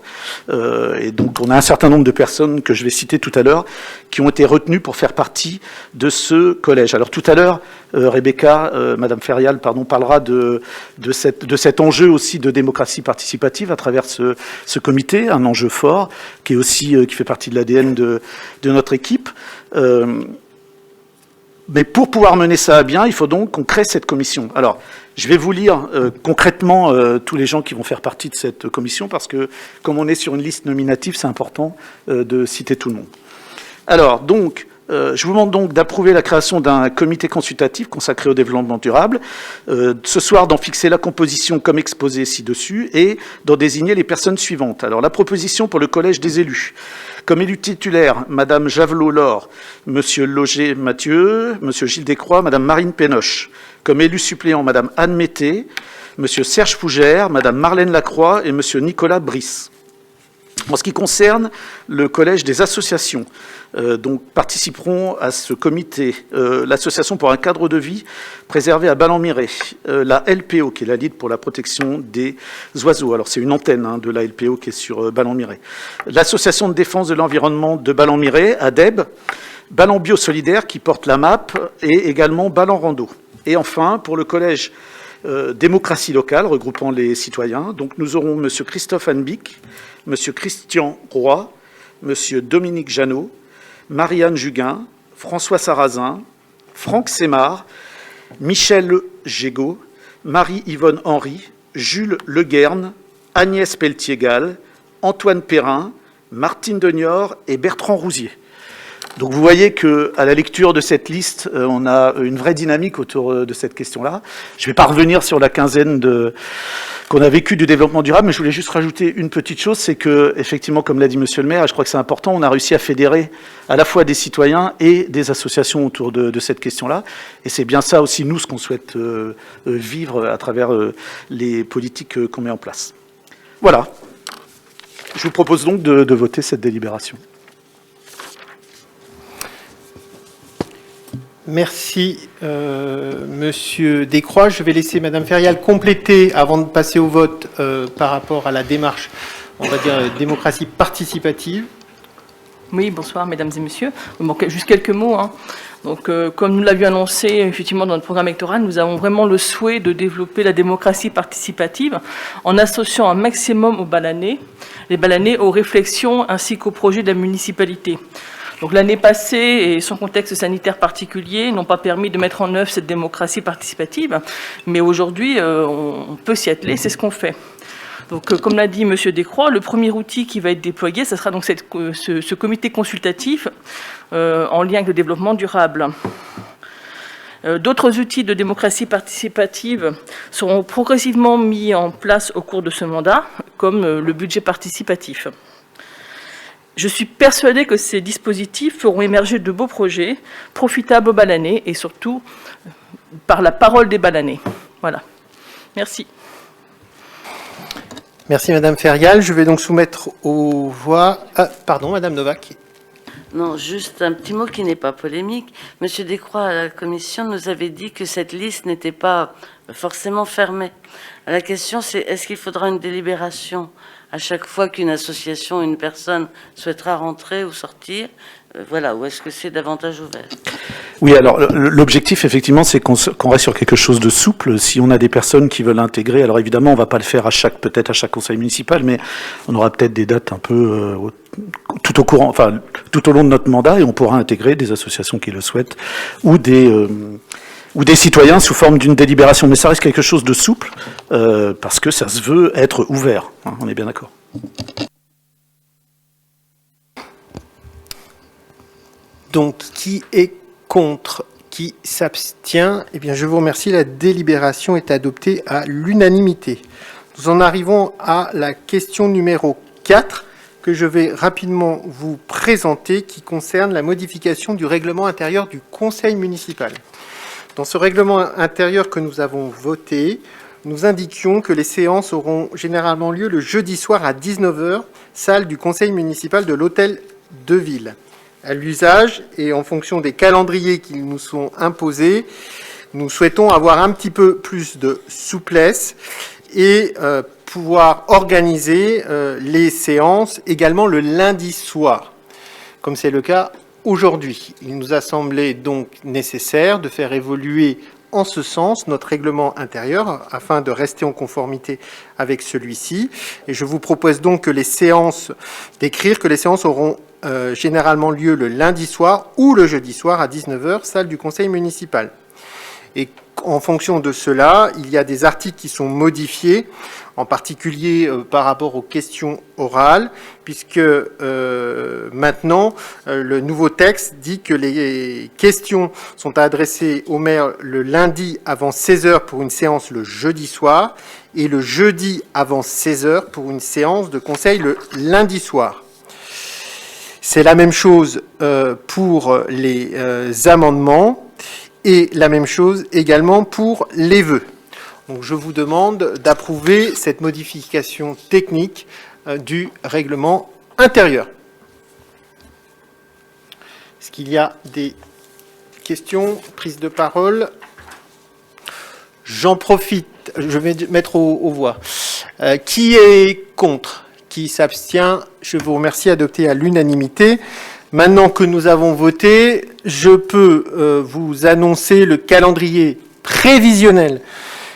Et donc, on a un certain nombre de personnes que je vais citer tout à l'heure qui ont été retenues pour faire partie de ce collège. Alors, tout à l'heure, Rebecca, Madame Ferial, parlera de cet enjeu aussi de démocratie participative à travers ce comité, un enjeu fort qui est aussi qui fait partie de l'ADN de notre équipe. Mais pour pouvoir mener ça à bien, il faut donc qu'on crée cette commission. Alors, je vais vous lire concrètement tous les gens qui vont faire partie de cette commission, parce que comme on est sur une liste nominative, c'est important de citer tout le monde. Alors, donc, Je vous demande donc d'approuver la création d'un comité consultatif consacré au développement durable, ce soir d'en fixer la composition comme exposé ci-dessus et d'en désigner les personnes suivantes. Alors la proposition pour le collège des élus. Comme élu titulaire, Madame Javelot-Laure, Monsieur Loger Mathieu, Monsieur Gilles Descroix, Madame Marine Pénoche. Comme élu suppléant, Madame Anne Mété, Monsieur Serge Fougère, Madame Marlène Lacroix et Monsieur Nicolas Brice. En ce qui concerne le collège des associations, donc participeront à ce comité l'association pour un cadre de vie préservé à Ballon-Miré, la LPO qui est la Ligue pour la protection des oiseaux. Alors c'est une antenne de la LPO qui est sur Ballon-Miré. L'association de défense de l'environnement de Ballon-Miré, ADEB, Ballon Bio Solidaire qui porte la MAP et également Ballon Rando. Et enfin pour le collège démocratie locale regroupant les citoyens, donc nous aurons Monsieur Christophe Hanbic, Monsieur Christian Roy, Monsieur Dominique Jeannot, Marianne Juguin, François Sarrazin, Franck Sémard, Michel Gégaud, Marie-Yvonne Henry, Jules Leguerne, Agnès Pelletier-Gall, Antoine Perrin, Martine Denior et Bertrand Rousier. Donc vous voyez qu'à la lecture de cette liste, on a une vraie dynamique autour de cette question-là. Je ne vais pas revenir sur la quinzaine qu'on a vécu du développement durable, mais je voulais juste rajouter une petite chose, c'est que, effectivement, comme l'a dit Monsieur le maire, et je crois que c'est important, on a réussi à fédérer à la fois des citoyens et des associations autour de cette question-là. Et c'est bien ça aussi, nous, ce qu'on souhaite vivre à travers les politiques qu'on met en place. Voilà. Je vous propose donc de voter cette délibération. Merci, Monsieur Descroix. Je vais laisser Madame Ferial compléter avant de passer au vote par rapport à la démarche, on va dire, démocratie participative. Oui, bonsoir, mesdames et messieurs. Donc, juste quelques mots. Donc, comme nous l'avions annoncé effectivement dans notre programme électoral, nous avons vraiment le souhait de développer la démocratie participative en associant un maximum les balanais aux réflexions ainsi qu'aux projets de la municipalité. Donc l'année passée et son contexte sanitaire particulier n'ont pas permis de mettre en œuvre cette démocratie participative, mais aujourd'hui on peut s'y atteler, c'est ce qu'on fait. Donc comme l'a dit Monsieur Descroix, le premier outil qui va être déployé, ce sera donc ce comité consultatif en lien avec le développement durable. D'autres outils de démocratie participative seront progressivement mis en place au cours de ce mandat, comme le budget participatif. Je suis persuadée que ces dispositifs feront émerger de beaux projets, profitables aux balanais et surtout par la parole des balanais. Voilà. Merci. Merci Madame Ferial. Je vais donc soumettre aux voix... pardon, Madame Novak. Non, juste un petit mot qui n'est pas polémique. Monsieur Descroix, à la commission, nous avait dit que cette liste n'était pas forcément fermée. La question, c'est est-ce qu'il faudra une délibération à chaque fois qu'une association, une personne souhaitera rentrer ou sortir, voilà, ou est-ce que c'est davantage ouvert? Oui, alors l'objectif, effectivement, c'est qu'on reste sur quelque chose de souple. Si on a des personnes qui veulent intégrer, alors évidemment, on ne va pas le faire peut-être à chaque conseil municipal, mais on aura peut-être des dates un peu tout au long de notre mandat, et on pourra intégrer des associations qui le souhaitent ou des citoyens sous forme d'une délibération. Mais ça reste quelque chose de souple, parce que ça se veut être ouvert. On est bien d'accord. Donc, qui est contre? Qui s'abstient? Eh bien, je vous remercie. La délibération est adoptée à l'unanimité. Nous en arrivons à la question numéro 4, que je vais rapidement vous présenter, qui concerne la modification du règlement intérieur du conseil municipal. Dans ce règlement intérieur que nous avons voté, nous indiquions que les séances auront généralement lieu le jeudi soir à 19h, salle du conseil municipal de l'hôtel de ville. À l'usage et en fonction des calendriers qui nous sont imposés, nous souhaitons avoir un petit peu plus de souplesse et pouvoir organiser les séances également le lundi soir, comme c'est le cas aujourd'hui. Il nous a semblé donc nécessaire de faire évoluer en ce sens notre règlement intérieur afin de rester en conformité avec celui-ci. Et je vous propose donc d'écrire que les séances auront généralement lieu le lundi soir ou le jeudi soir à 19h, salle du conseil municipal. Et en fonction de cela, il y a des articles qui sont modifiés, en particulier par rapport aux questions orales, puisque maintenant, le nouveau texte dit que les questions sont adressées au maire le lundi avant 16h pour une séance le jeudi soir, et le jeudi avant 16h pour une séance de conseil le lundi soir. C'est la même chose pour les amendements, et la même chose également pour les vœux. Donc je vous demande d'approuver cette modification technique du règlement intérieur. Est-ce qu'il y a des questions, prises de parole? J'en profite, je vais mettre aux voix. Qui est contre? Qui s'abstient? Je vous remercie, adopté à l'unanimité. Maintenant que nous avons voté, je peux vous annoncer le calendrier prévisionnel,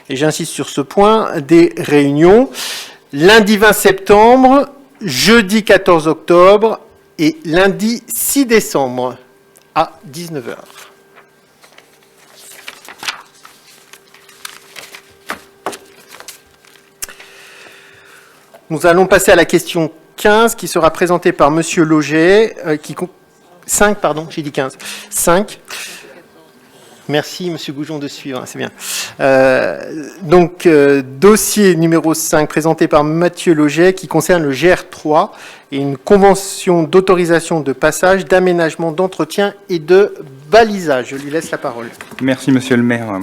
et j'insiste sur ce point, des réunions. Lundi 20 septembre, jeudi 14 octobre et lundi 6 décembre à 19h. Nous allons passer à la question 15 qui sera présentée par Monsieur Lauget, 5, pardon, j'ai dit 15. 5. Merci, Monsieur Goujon, de suivre, c'est bien. Dossier numéro 5, présenté par Mathieu Lauget, qui concerne le GR3 et une convention d'autorisation de passage, d'aménagement, d'entretien et de balisage. Je lui laisse la parole. Merci, Monsieur le maire.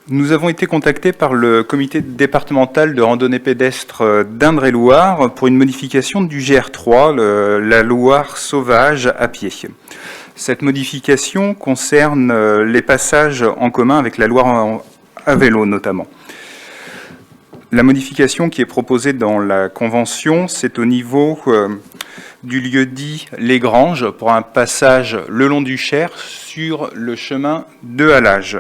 Nous avons été contactés par le comité départemental de randonnée pédestre d'Indre-et-Loire pour une modification du GR3, la Loire sauvage à pied. Cette modification concerne les passages en commun avec la Loire à vélo notamment. La modification qui est proposée dans la convention, c'est au niveau du lieu-dit Les Granges pour un passage le long du Cher sur le chemin de halage.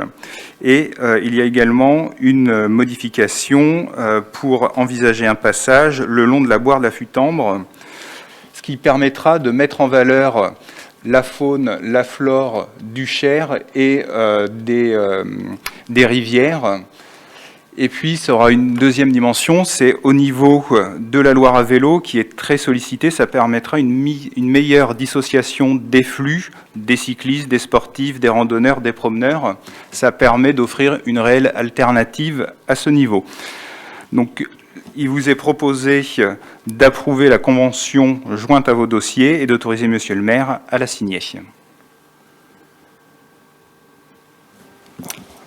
Et il y a également une modification pour envisager un passage le long de la Boire de la Futambre, ce qui permettra de mettre en valeur la faune, la flore du Cher et des rivières. Et puis, ça aura une deuxième dimension, c'est au niveau de la Loire à vélo, qui est très sollicitée. Ça permettra une meilleure dissociation des flux, des cyclistes, des sportifs, des randonneurs, des promeneurs. Ça permet d'offrir une réelle alternative à ce niveau. Donc, il vous est proposé d'approuver la convention jointe à vos dossiers et d'autoriser Monsieur le maire à la signer.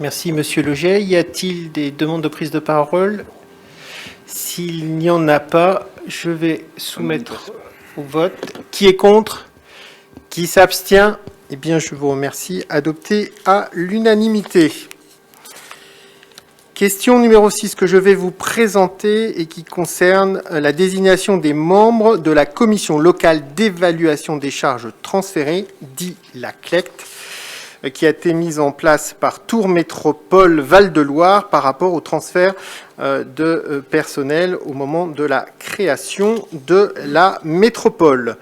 Merci, Monsieur Lauget. Y a-t-il des demandes de prise de parole? S'il n'y en a pas, je vais soumettre au vote. Qui est contre? Qui s'abstient? Eh bien, je vous remercie. Adopté à l'unanimité. Question numéro 6 que je vais vous présenter et qui concerne la désignation des membres de la commission locale d'évaluation des charges transférées, dit la CLECT, qui a été mise en place par Tours Métropole Val-de-Loire par rapport au transfert de personnel au moment de la création de la métropole.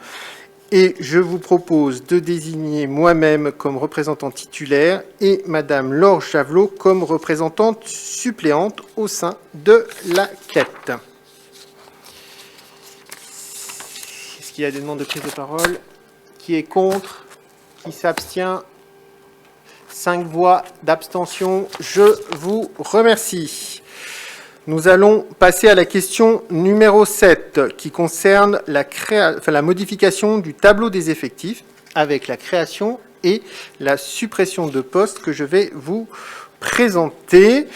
Et je vous propose de désigner moi-même comme représentant titulaire et Madame Laure Javelot comme représentante suppléante au sein de la CLECT. Est-ce qu'il y a des demandes de prise de parole? Qui est contre? Qui s'abstient? 5 voix d'abstention. Je vous remercie. Nous allons passer à la question numéro 7 qui concerne la modification du tableau des effectifs avec la création et la suppression de postes que je vais vous présenter.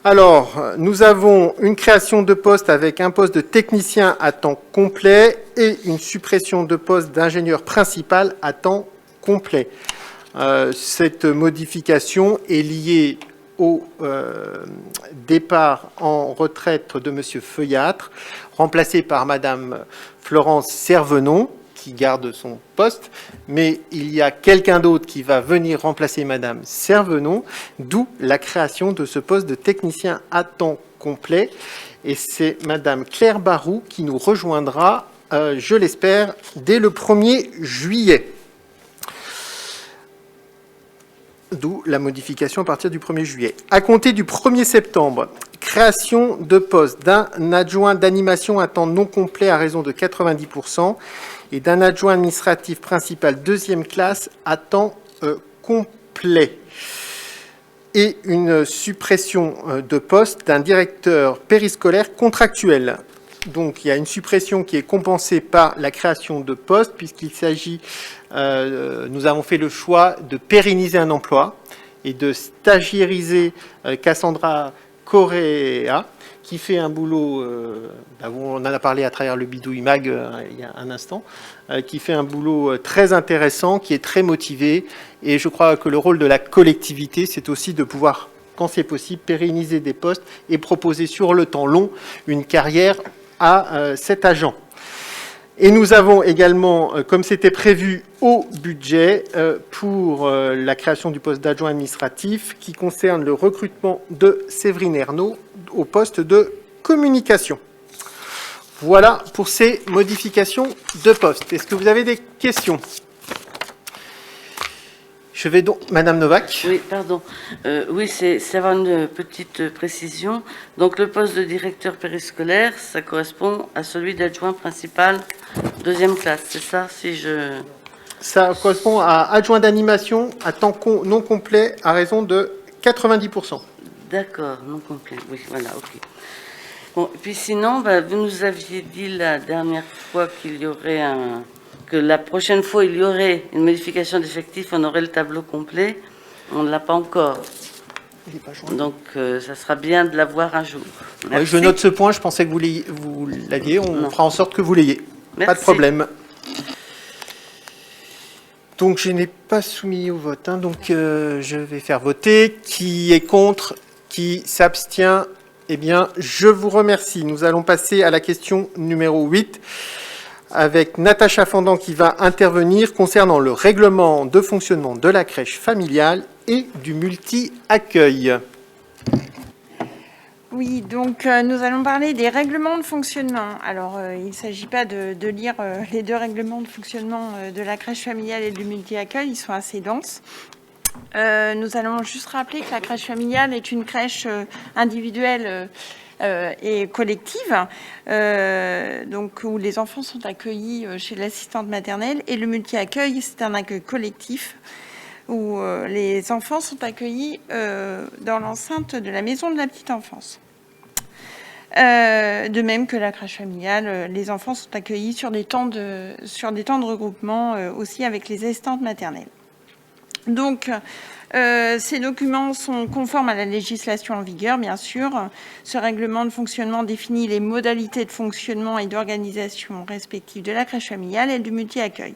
Alors, nous avons une création de poste avec un poste de technicien à temps complet et une suppression de poste d'ingénieur principal à temps complet. Cette modification est liée au départ en retraite de M. Feuillâtre, remplacé par Mme Florence Servenon, qui garde son poste, mais il y a quelqu'un d'autre qui va venir remplacer Mme Servenon, d'où la création de ce poste de technicien à temps complet. Et c'est Mme Claire Barou qui nous rejoindra, je l'espère, dès le 1er juillet. d'où la modification à partir du 1er juillet. À compter du 1er septembre, création de poste d'un adjoint d'animation à temps non complet à raison de 90% et d'un adjoint administratif principal deuxième classe à temps complet. Et une suppression de poste d'un directeur périscolaire contractuel. Donc il y a une suppression qui est compensée par la création de postes, puisqu'il s'agit, nous avons fait le choix de pérenniser un emploi et de stagiairiser Cassandra Correa, qui fait un boulot, on en a parlé à travers le bidouille mag il y a un instant, qui fait un boulot très intéressant, qui est très motivé. Et je crois que le rôle de la collectivité, c'est aussi de pouvoir, quand c'est possible, pérenniser des postes et proposer sur le temps long une carrière à cet agent. Et nous avons également, comme c'était prévu au budget, pour la création du poste d'adjoint administratif qui concerne le recrutement de Séverine Ernaud au poste de communication. Voilà pour ces modifications de poste. Est-ce que vous avez des questions ? Je vais donc... Madame Novak. Oui, pardon. Oui, c'est avoir une petite précision. Donc, le poste de directeur périscolaire, ça correspond à celui d'adjoint principal deuxième classe, c'est ça, si je... Ça correspond à adjoint d'animation à temps non complet à raison de 90%. D'accord, non complet. Oui, voilà, ok. Bon, et puis sinon, vous nous aviez dit la dernière fois qu'il y aurait que la prochaine fois, il y aurait une modification d'effectifs, on aurait le tableau complet. On ne l'a pas encore. Donc, ça sera bien de l'avoir un jour. Oui, je note ce point, je pensais que vous l'aviez. On fera en sorte que vous l'ayez. Pas de problème. Donc, je n'ai pas soumis au vote. Donc, je vais faire voter. Qui est contre? Qui s'abstient? Eh bien, je vous remercie. Nous allons passer à la question numéro 8. Avec Natacha Fendant qui va intervenir concernant le règlement de fonctionnement de la crèche familiale et du multi-accueil. Oui, donc nous allons parler des règlements de fonctionnement. Alors, il ne s'agit pas de lire les deux règlements de fonctionnement de la crèche familiale et du multi-accueil, ils sont assez denses. Nous allons juste rappeler que la crèche familiale est une crèche individuelle et collective, donc où les enfants sont accueillis chez l'assistante maternelle, et le multi-accueil, c'est un accueil collectif où les enfants sont accueillis dans l'enceinte de la maison de la petite enfance. De même que la crèche familiale, les enfants sont accueillis sur des temps de regroupement aussi avec les assistantes maternelles. Donc, ces documents sont conformes à la législation en vigueur, bien sûr. Ce règlement de fonctionnement définit les modalités de fonctionnement et d'organisation respectives de la crèche familiale et du multi-accueil.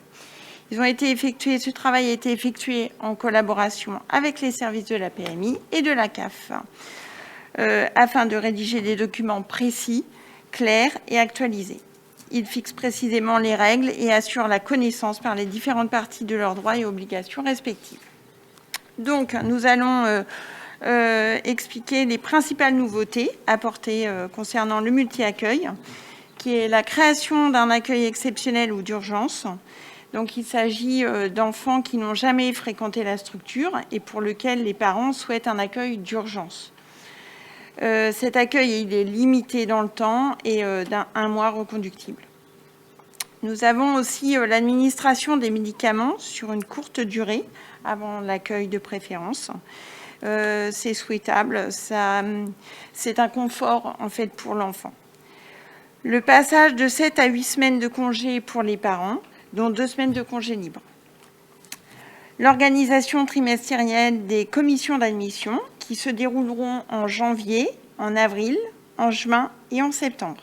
Ce travail a été effectué en collaboration avec les services de la PMI et de la CAF, afin de rédiger des documents précis, clairs et actualisés. Il fixe précisément les règles et assure la connaissance par les différentes parties de leurs droits et obligations respectives. Donc, nous allons expliquer les principales nouveautés apportées concernant le multi-accueil, qui est la création d'un accueil exceptionnel ou d'urgence. Donc, il s'agit d'enfants qui n'ont jamais fréquenté la structure et pour lesquels les parents souhaitent un accueil d'urgence. Cet accueil il est limité dans le temps et d'un mois reconductible. Nous avons aussi l'administration des médicaments sur une courte durée avant l'accueil de préférence. C'est souhaitable, c'est un confort en fait pour l'enfant. Le passage de 7 à 8 semaines de congé pour les parents, dont 2 semaines de congé libre. L'organisation trimestrielle des commissions d'admission qui se dérouleront en janvier, en avril, en juin et en septembre.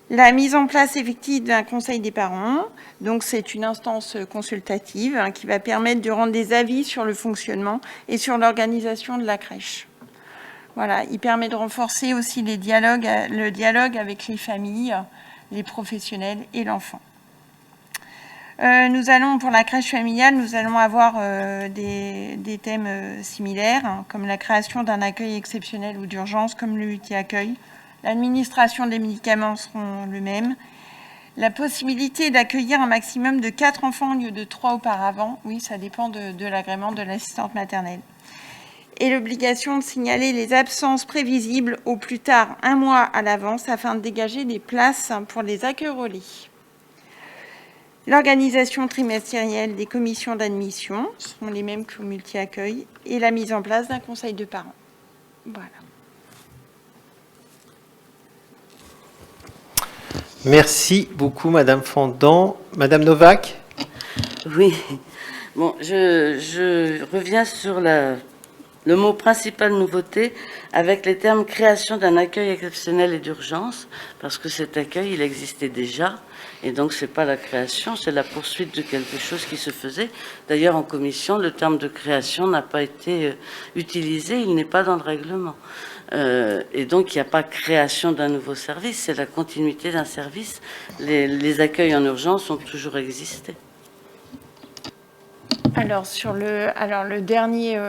La mise en place effective d'un conseil des parents, donc c'est une instance consultative qui va permettre de rendre des avis sur le fonctionnement et sur l'organisation de la crèche. Voilà, il permet de renforcer aussi le dialogue avec les familles, les professionnels et l'enfant. Pour la crèche familiale, nous allons avoir des thèmes similaires, comme la création d'un accueil exceptionnel ou d'urgence, comme le multi-accueil. L'administration des médicaments seront le même. La possibilité d'accueillir un maximum de 4 enfants au lieu de 3 auparavant, oui, ça dépend de l'agrément de l'assistante maternelle. Et l'obligation de signaler les absences prévisibles au plus tard 1 mois à l'avance afin de dégager des places pour les accueils relais. L'organisation trimestrielle des commissions d'admission sont les mêmes qu'au multi-accueil et la mise en place d'un conseil de parents. Voilà. Merci beaucoup, Madame Fendant. Madame Novak? Oui. Bon, je reviens sur le mot principal nouveauté avec les termes création d'un accueil exceptionnel et d'urgence, parce que cet accueil, il existait déjà, et donc c'est pas la création, c'est la poursuite de quelque chose qui se faisait. D'ailleurs, en commission, le terme de création n'a pas été utilisé, il n'est pas dans le règlement. Et donc, il n'y a pas création d'un nouveau service, c'est la continuité d'un service. Les accueils en urgence ont toujours existé. Alors, le dernier,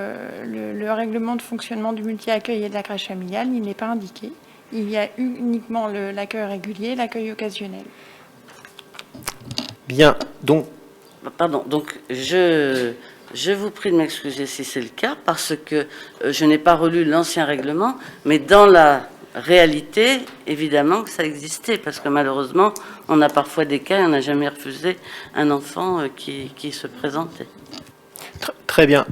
le règlement de fonctionnement du multi-accueil et de la crèche familiale, il n'est pas indiqué. Il y a uniquement l'accueil régulier, l'accueil occasionnel. Bien, donc... Pardon, donc je vous prie de m'excuser si c'est le cas, parce que je n'ai pas relu l'ancien règlement, mais dans la réalité, évidemment que ça existait, parce que malheureusement, on a parfois des cas, et on n'a jamais refusé un enfant qui se présentait. Très bien.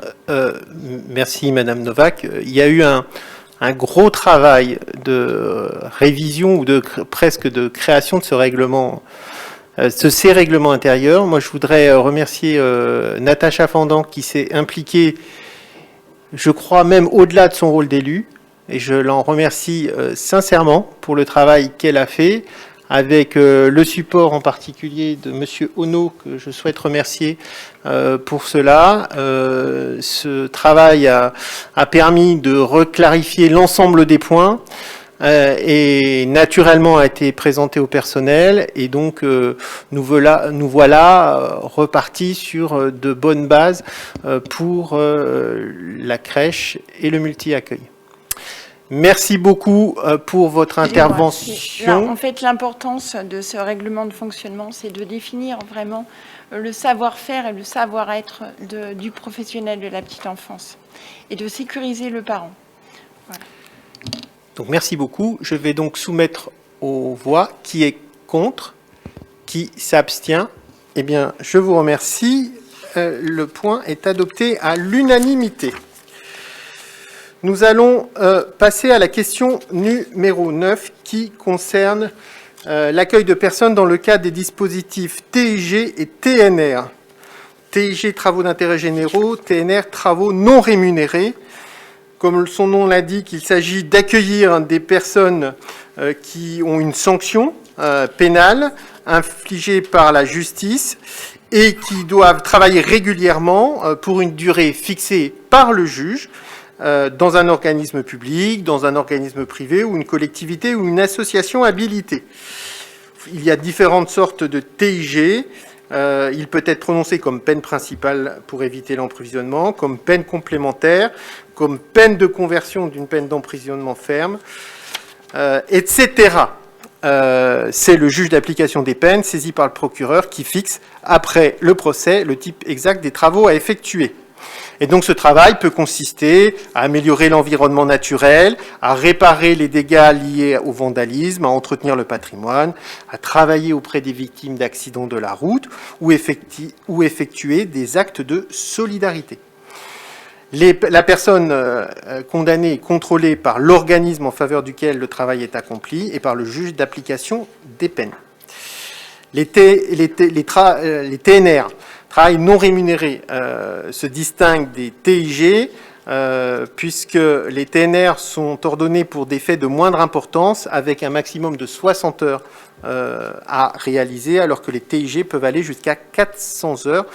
Merci, Madame Novak. Il y a eu un gros travail de révision ou presque de création de ce règlement, ces règlements intérieurs. Moi, je voudrais remercier Natacha Fendant qui s'est impliquée, je crois même au-delà de son rôle d'élu, et je l'en remercie sincèrement pour le travail qu'elle a fait, avec le support en particulier de Monsieur Ono, que je souhaite remercier pour cela. Ce travail a permis de reclarifier l'ensemble des points et naturellement a été présenté au personnel, et donc nous voilà repartis sur de bonnes bases pour la crèche et le multi-accueil. Merci beaucoup pour votre intervention. Là, en fait, l'importance de ce règlement de fonctionnement, c'est de définir vraiment le savoir-faire et le savoir-être du professionnel de la petite enfance et de sécuriser le parent. Voilà. Donc merci beaucoup. Je vais donc soumettre aux voix qui est contre, qui s'abstient. Eh bien, je vous remercie. Le point est adopté à l'unanimité. Nous allons passer à la question numéro 9 qui concerne l'accueil de personnes dans le cadre des dispositifs TIG et TNR. TIG, travaux d'intérêt généraux, TNR, travaux non rémunérés. Comme son nom l'indique, il s'agit d'accueillir des personnes qui ont une sanction pénale infligée par la justice et qui doivent travailler régulièrement pour une durée fixée par le juge, dans un organisme public, dans un organisme privé ou une collectivité ou une association habilitée. Il y a différentes sortes de TIG. Il peut être prononcé comme peine principale pour éviter l'emprisonnement, comme peine complémentaire, comme peine de conversion d'une peine d'emprisonnement ferme, etc. C'est le juge d'application des peines, saisi par le procureur, qui fixe, après le procès, le type exact des travaux à effectuer. Et donc ce travail peut consister à améliorer l'environnement naturel, à réparer les dégâts liés au vandalisme, à entretenir le patrimoine, à travailler auprès des victimes d'accidents de la route ou effectuer des actes de solidarité. La personne condamnée est contrôlée par l'organisme en faveur duquel le travail est accompli et par le juge d'application des peines. Les TNR, travail non rémunéré, se distinguent des TIG, puisque les TNR sont ordonnés pour des faits de moindre importance, avec un maximum de 60 heures à réaliser, alors que les TIG peuvent aller jusqu'à 400 heures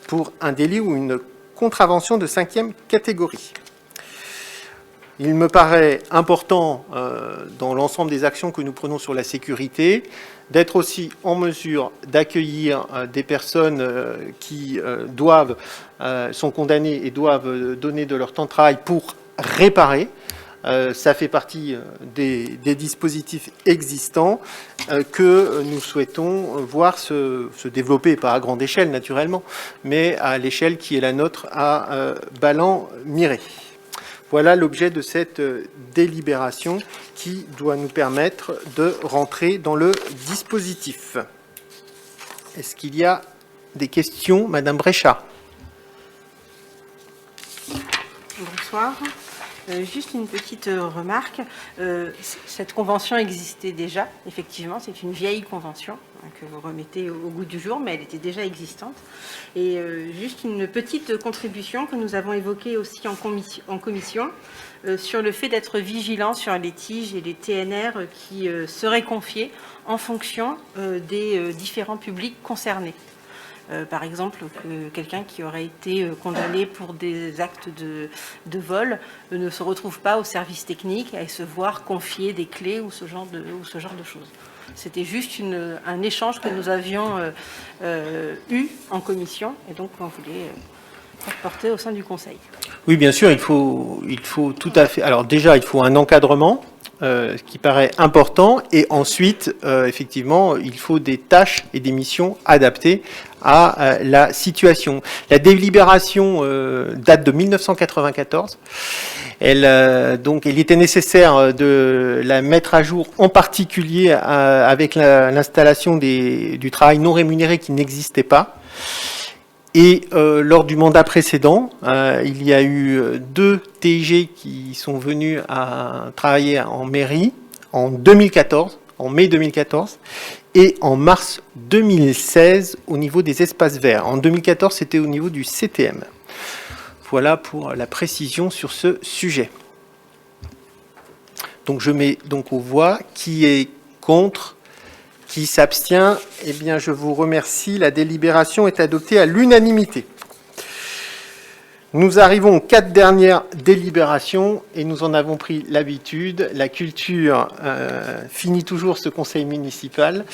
pour un délit ou une contravention de 5e catégorie. Il me paraît important, dans l'ensemble des actions que nous prenons sur la sécurité, d'être aussi en mesure d'accueillir des personnes qui sont condamnées et doivent donner de leur temps de travail pour réparer Ça fait partie des dispositifs existants que nous souhaitons voir se développer, pas à grande échelle naturellement, mais à l'échelle qui est la nôtre à Ballan-Miré. Voilà l'objet de cette délibération qui doit nous permettre de rentrer dans le dispositif. Est-ce qu'il y a des questions, Madame Bréchat? Bonsoir. Juste une petite remarque. Cette convention existait déjà, effectivement. C'est une vieille convention que vous remettez au goût du jour, mais elle était déjà existante. Et juste une petite contribution que nous avons évoquée aussi en commission sur le fait d'être vigilant sur les tiges et les TNR qui seraient confiés en fonction des différents publics concernés. Par exemple, que quelqu'un qui aurait été condamné pour des actes de vol ne se retrouve pas au service technique et se voir confier des clés ou ce genre de choses. C'était juste un échange que nous avions eu en commission et donc on voulait faire porter au sein du Conseil. Oui, bien sûr, il faut tout à fait... Alors déjà, il faut un encadrement qui paraît important, et ensuite, effectivement, il faut des tâches et des missions adaptées à la situation. La délibération date de 1994. Il était nécessaire de la mettre à jour, en particulier avec l'installation du travail non rémunéré qui n'existait pas. Et lors du mandat précédent, il y a eu 2 TIG qui sont venus à travailler en mairie en 2014, en mai 2014, et en mars 2016 au niveau des espaces verts. En 2014, c'était au niveau du CTM. Voilà pour la précision sur ce sujet. Donc je mets donc aux voix. Qui est contre? Qui s'abstient? Eh bien, je vous remercie. La délibération est adoptée à l'unanimité. Nous arrivons aux 4 dernières délibérations et nous en avons pris l'habitude. La culture finit toujours ce conseil municipal.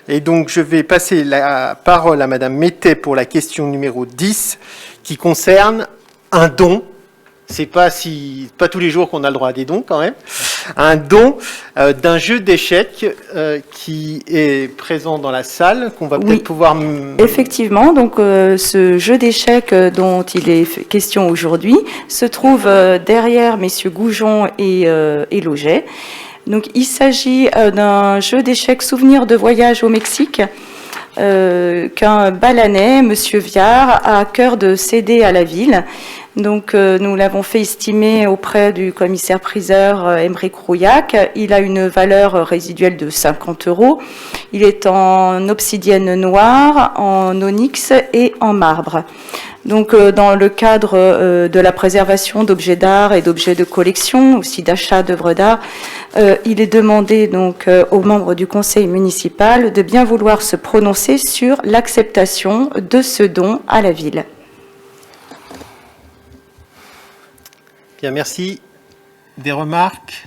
Et donc, je vais passer la parole à Madame Mettet pour la question numéro 10 qui concerne un don. C'est pas tous les jours qu'on a le droit à des dons quand même. Un don d'un jeu d'échecs qui est présent dans la salle, qu'on va peut-être pouvoir... Effectivement, donc ce jeu d'échecs dont il est question aujourd'hui se trouve derrière messieurs Goujon et Loget. Donc il s'agit d'un jeu d'échecs souvenir de voyage au Mexique qu'un Balanais, monsieur Viard, a à cœur de céder à la ville. Donc, nous l'avons fait estimer auprès du commissaire-priseur Émeric Rouillac. Il a une valeur résiduelle de 50 €. Il est en obsidienne noire, en onyx et en marbre. Donc, dans le cadre de la préservation d'objets d'art et d'objets de collection, aussi d'achat d'œuvres d'art, il est demandé donc aux membres du conseil municipal de bien vouloir se prononcer sur l'acceptation de ce don à la ville. Bien, merci. Des remarques?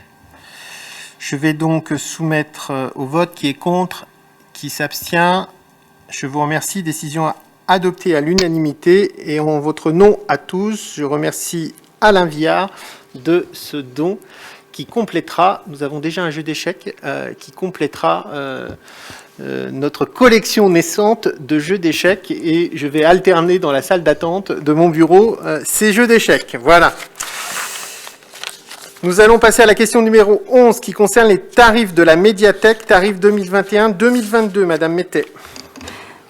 Je vais donc soumettre au vote. Qui est contre, qui s'abstient. Je vous remercie. Décision adoptée à l'unanimité. Et en votre nom à tous, je remercie Alain Viard de ce don qui complétera, nous avons déjà un jeu d'échecs, qui complétera notre collection naissante de jeux d'échecs. Et je vais alterner dans la salle d'attente de mon bureau ces jeux d'échecs. Voilà. Nous allons passer à la question numéro 11 qui concerne les tarifs de la médiathèque, tarifs 2021-2022. Madame Mettet.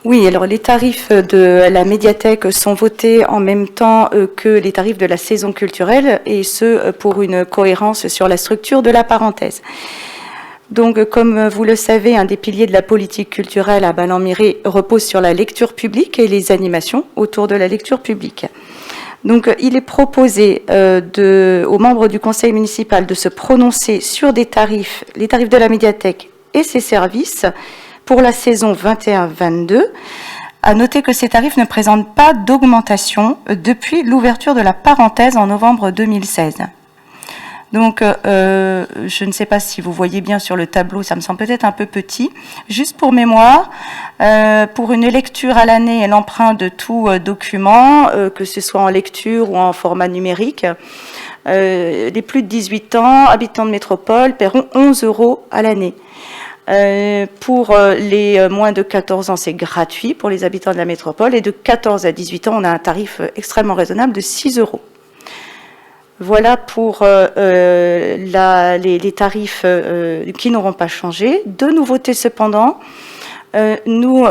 Oui, alors les tarifs de la médiathèque sont votés en même temps que les tarifs de la saison culturelle, et ce pour une cohérence sur la structure de la parenthèse. Donc, comme vous le savez, un des piliers de la politique culturelle à Ballan-Miré repose sur la lecture publique et les animations autour de la lecture publique. Donc, il est proposé aux membres du conseil municipal de se prononcer sur les tarifs de la médiathèque et ses services pour la saison 21-22. À noter que ces tarifs ne présentent pas d'augmentation depuis l'ouverture de la parenthèse en novembre 2016. Donc, je ne sais pas si vous voyez bien sur le tableau, ça me semble peut-être un peu petit. Juste pour mémoire, pour une lecture à l'année et l'emprunt de tout document, que ce soit en lecture ou en format numérique, Les plus de 18 ans, habitants de métropole, paieront 11 € à l'année. Pour les moins de 14 ans, c'est gratuit pour les habitants de la métropole. Et de 14 à 18 ans, on a un tarif extrêmement raisonnable de 6 €. Voilà pour les tarifs qui n'auront pas changé. Deux nouveautés cependant. Nous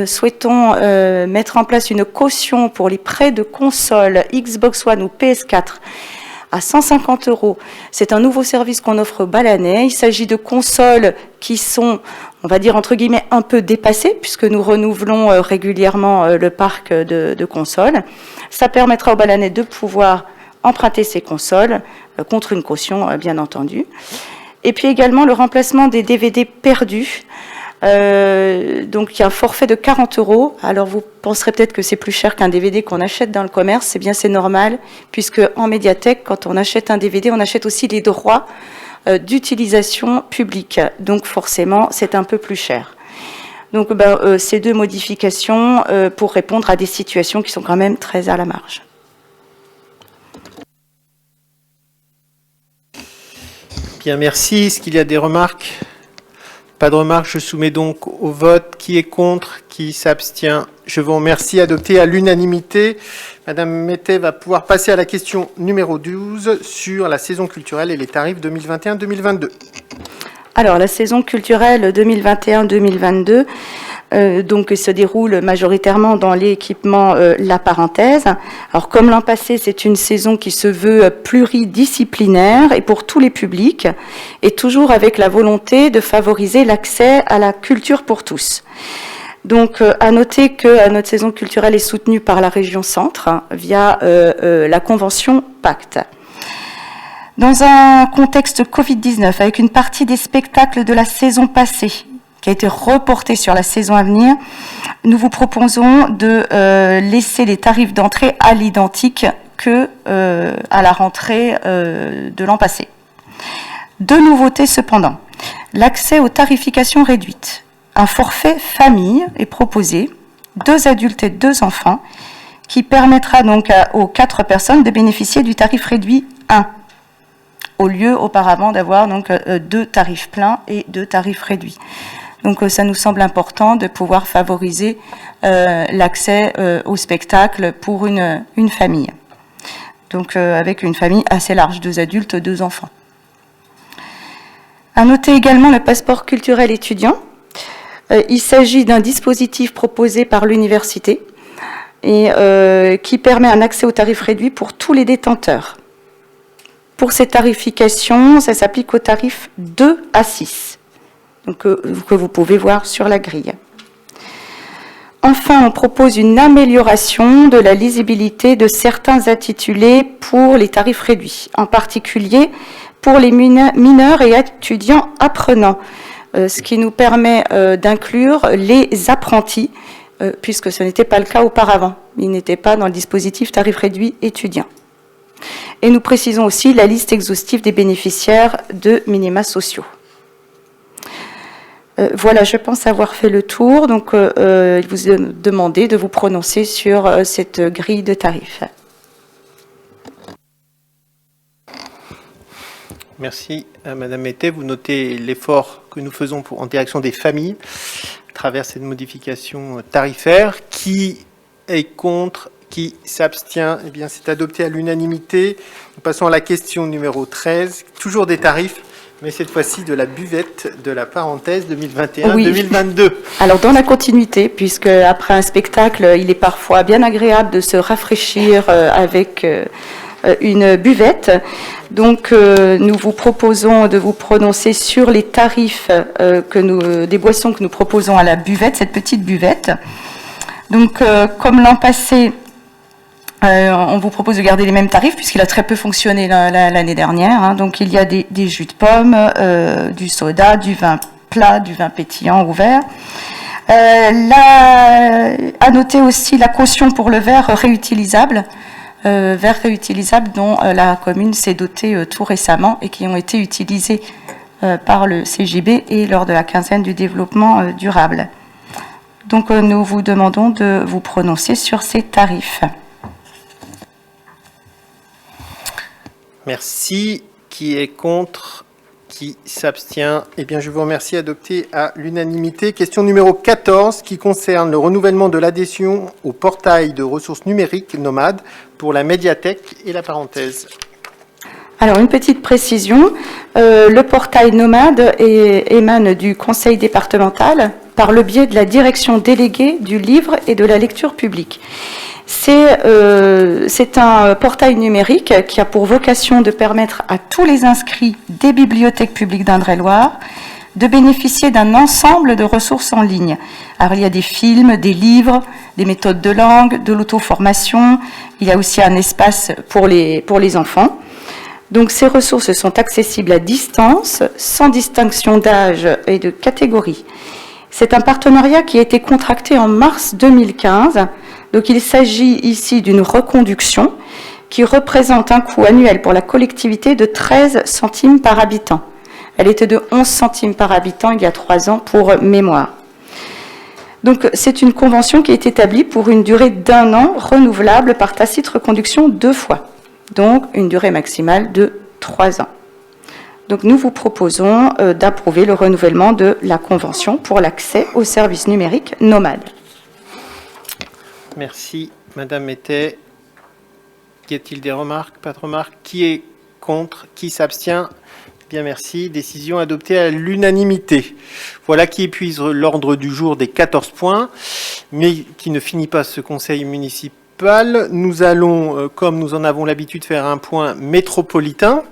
souhaitons mettre en place une caution pour les prêts de consoles Xbox One ou PS4 à 150 €. C'est un nouveau service qu'on offre aux Balanais. Il s'agit de consoles qui sont, on va dire entre guillemets, un peu dépassées, puisque nous renouvelons régulièrement le parc de consoles. Ça permettra aux Balanais de pouvoir emprunter ces consoles contre une caution, bien entendu. Et puis également le remplacement des DVD perdus. Donc il y a un forfait de 40 €. Alors vous penserez peut-être que c'est plus cher qu'un DVD qu'on achète dans le commerce. C'est bien, c'est normal, puisque en médiathèque, quand on achète un DVD, on achète aussi les droits d'utilisation publique. Donc forcément, c'est un peu plus cher. Donc ces deux modifications pour répondre à des situations qui sont quand même très à la marge. Bien, merci. Est-ce qu'il y a des remarques ? Pas de remarques, je soumets donc au vote. Qui est contre ? Qui s'abstient ? Je vous remercie. Adopté à l'unanimité. Madame Mettet va pouvoir passer à la question numéro 12 sur la saison culturelle et les tarifs 2021-2022. Alors, la saison culturelle 2021-2022 donc se déroule majoritairement dans l'équipement La Parenthèse. Alors, comme l'an passé, c'est une saison qui se veut pluridisciplinaire et pour tous les publics, et toujours avec la volonté de favoriser l'accès à la culture pour tous. Donc, à noter que notre saison culturelle est soutenue par la région Centre via la convention Pacte. Dans un contexte Covid-19, avec une partie des spectacles de la saison passée qui a été reportée sur la saison à venir, nous vous proposons de laisser les tarifs d'entrée à l'identique que à la rentrée de l'an passé. Deux nouveautés cependant. L'accès aux tarifications réduites. Un forfait famille est proposé, 2 adultes et 2 enfants, qui permettra donc aux 4 personnes de bénéficier du tarif réduit 1. Au lieu auparavant d'avoir donc 2 tarifs pleins et 2 tarifs réduits. Donc ça nous semble important de pouvoir favoriser l'accès au spectacle pour une famille. Donc avec une famille assez large, 2 adultes, 2 enfants. À noter également le passeport culturel étudiant. Il s'agit d'un dispositif proposé par l'université et qui permet un accès au tarif réduit pour tous les détenteurs. Pour ces tarifications, ça s'applique aux tarifs 2 à 6, donc, que vous pouvez voir sur la grille. Enfin, on propose une amélioration de la lisibilité de certains intitulés pour les tarifs réduits, en particulier pour les mineurs et étudiants apprenants, ce qui nous permet d'inclure les apprentis, puisque ce n'était pas le cas auparavant. Ils n'étaient pas dans le dispositif tarif réduit étudiant. Et nous précisons aussi la liste exhaustive des bénéficiaires de minima sociaux. Voilà, je pense avoir fait le tour. Donc, il vous est demandé de vous prononcer sur cette grille de tarifs. Merci à Madame Mettet. Vous notez l'effort que nous faisons en direction des familles à travers cette modification tarifaire. Qui est contre ? Qui s'abstient? Eh bien, c'est adopté à l'unanimité. Nous passons à la question numéro 13. Toujours des tarifs, mais cette fois-ci de la buvette de La Parenthèse 2021-2022. Oui. Alors, dans la continuité, puisque après un spectacle, il est parfois bien agréable de se rafraîchir avec une buvette. Donc, nous vous proposons de vous prononcer sur les tarifs des boissons que nous proposons à la buvette, cette petite buvette. Donc, comme l'an passé, on vous propose de garder les mêmes tarifs puisqu'il a très peu fonctionné l'année dernière. Hein. Donc, il y a des jus de pommes, du soda, du vin plat, du vin pétillant ouvert. À noter aussi la caution pour le verre réutilisable. Verres réutilisables dont la commune s'est dotée tout récemment et qui ont été utilisés par le CJB et lors de la quinzaine du développement durable. Donc nous vous demandons de vous prononcer sur ces tarifs. Merci. Qui est contre? Qui s'abstient? Eh bien, je vous remercie. Adopté à l'unanimité. Question numéro 14, qui concerne le renouvellement de l'adhésion au portail de ressources numériques Nomade pour la médiathèque et la parenthèse. Alors, une petite précision. Le portail Nomade émane du conseil départemental par le biais de la direction déléguée du livre et de la lecture publique. C'est un portail numérique qui a pour vocation de permettre à tous les inscrits des bibliothèques publiques d'Indre-et-Loire de bénéficier d'un ensemble de ressources en ligne. Alors, il y a des films, des livres, des méthodes de langue, de l'auto-formation. Il y a aussi un espace pour les enfants. Donc, ces ressources sont accessibles à distance, sans distinction d'âge et de catégorie. C'est un partenariat qui a été contracté en mars 2015. Donc, il s'agit ici d'une reconduction qui représente un coût annuel pour la collectivité de 13 centimes par habitant. Elle était de 11 centimes par habitant il y a 3 ans pour mémoire. Donc, c'est une convention qui est établie pour une durée d'1 an, renouvelable par tacite reconduction 2 fois. Donc, une durée maximale de 3 ans. Donc, nous vous proposons d'approuver le renouvellement de la convention pour l'accès aux services numériques Nomade. Merci, Madame Mettet. Y a-t-il des remarques? Pas de remarques. Qui est contre? Qui s'abstient? Bien, merci. Décision adoptée à l'unanimité. Voilà qui épuise l'ordre du jour des 14 points, mais qui ne finit pas ce conseil municipal. Nous allons, comme nous en avons l'habitude, faire un point métropolitain.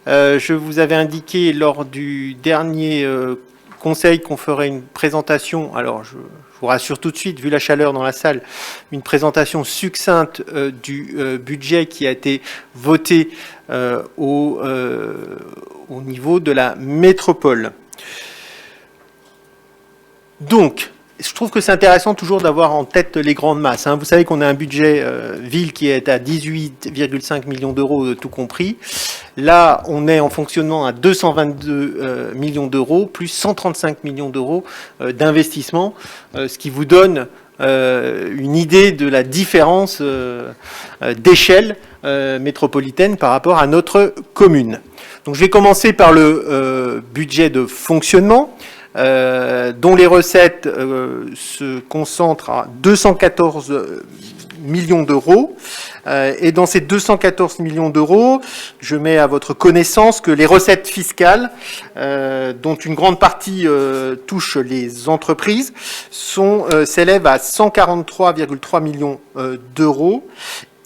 Je vous avais indiqué lors du dernier conseil qu'on ferait une présentation. Alors, je vous rassure tout de suite, vu la chaleur dans la salle, une présentation succincte du budget qui a été voté au niveau de la métropole. Donc, je trouve que c'est intéressant toujours d'avoir en tête les grandes masses. Vous savez qu'on a un budget ville qui est à 18,5 millions d'euros, tout compris. Là, on est en fonctionnement à 222 millions d'euros, plus 135 millions d'euros d'investissement, ce qui vous donne une idée de la différence d'échelle métropolitaine par rapport à notre commune. Donc, je vais commencer par le budget de fonctionnement, dont les recettes se concentrent à 214 millions d'euros. Et dans ces 214 millions d'euros, je mets à votre connaissance que les recettes fiscales, dont une grande partie touche les entreprises, s'élèvent à 143,3 millions d'euros.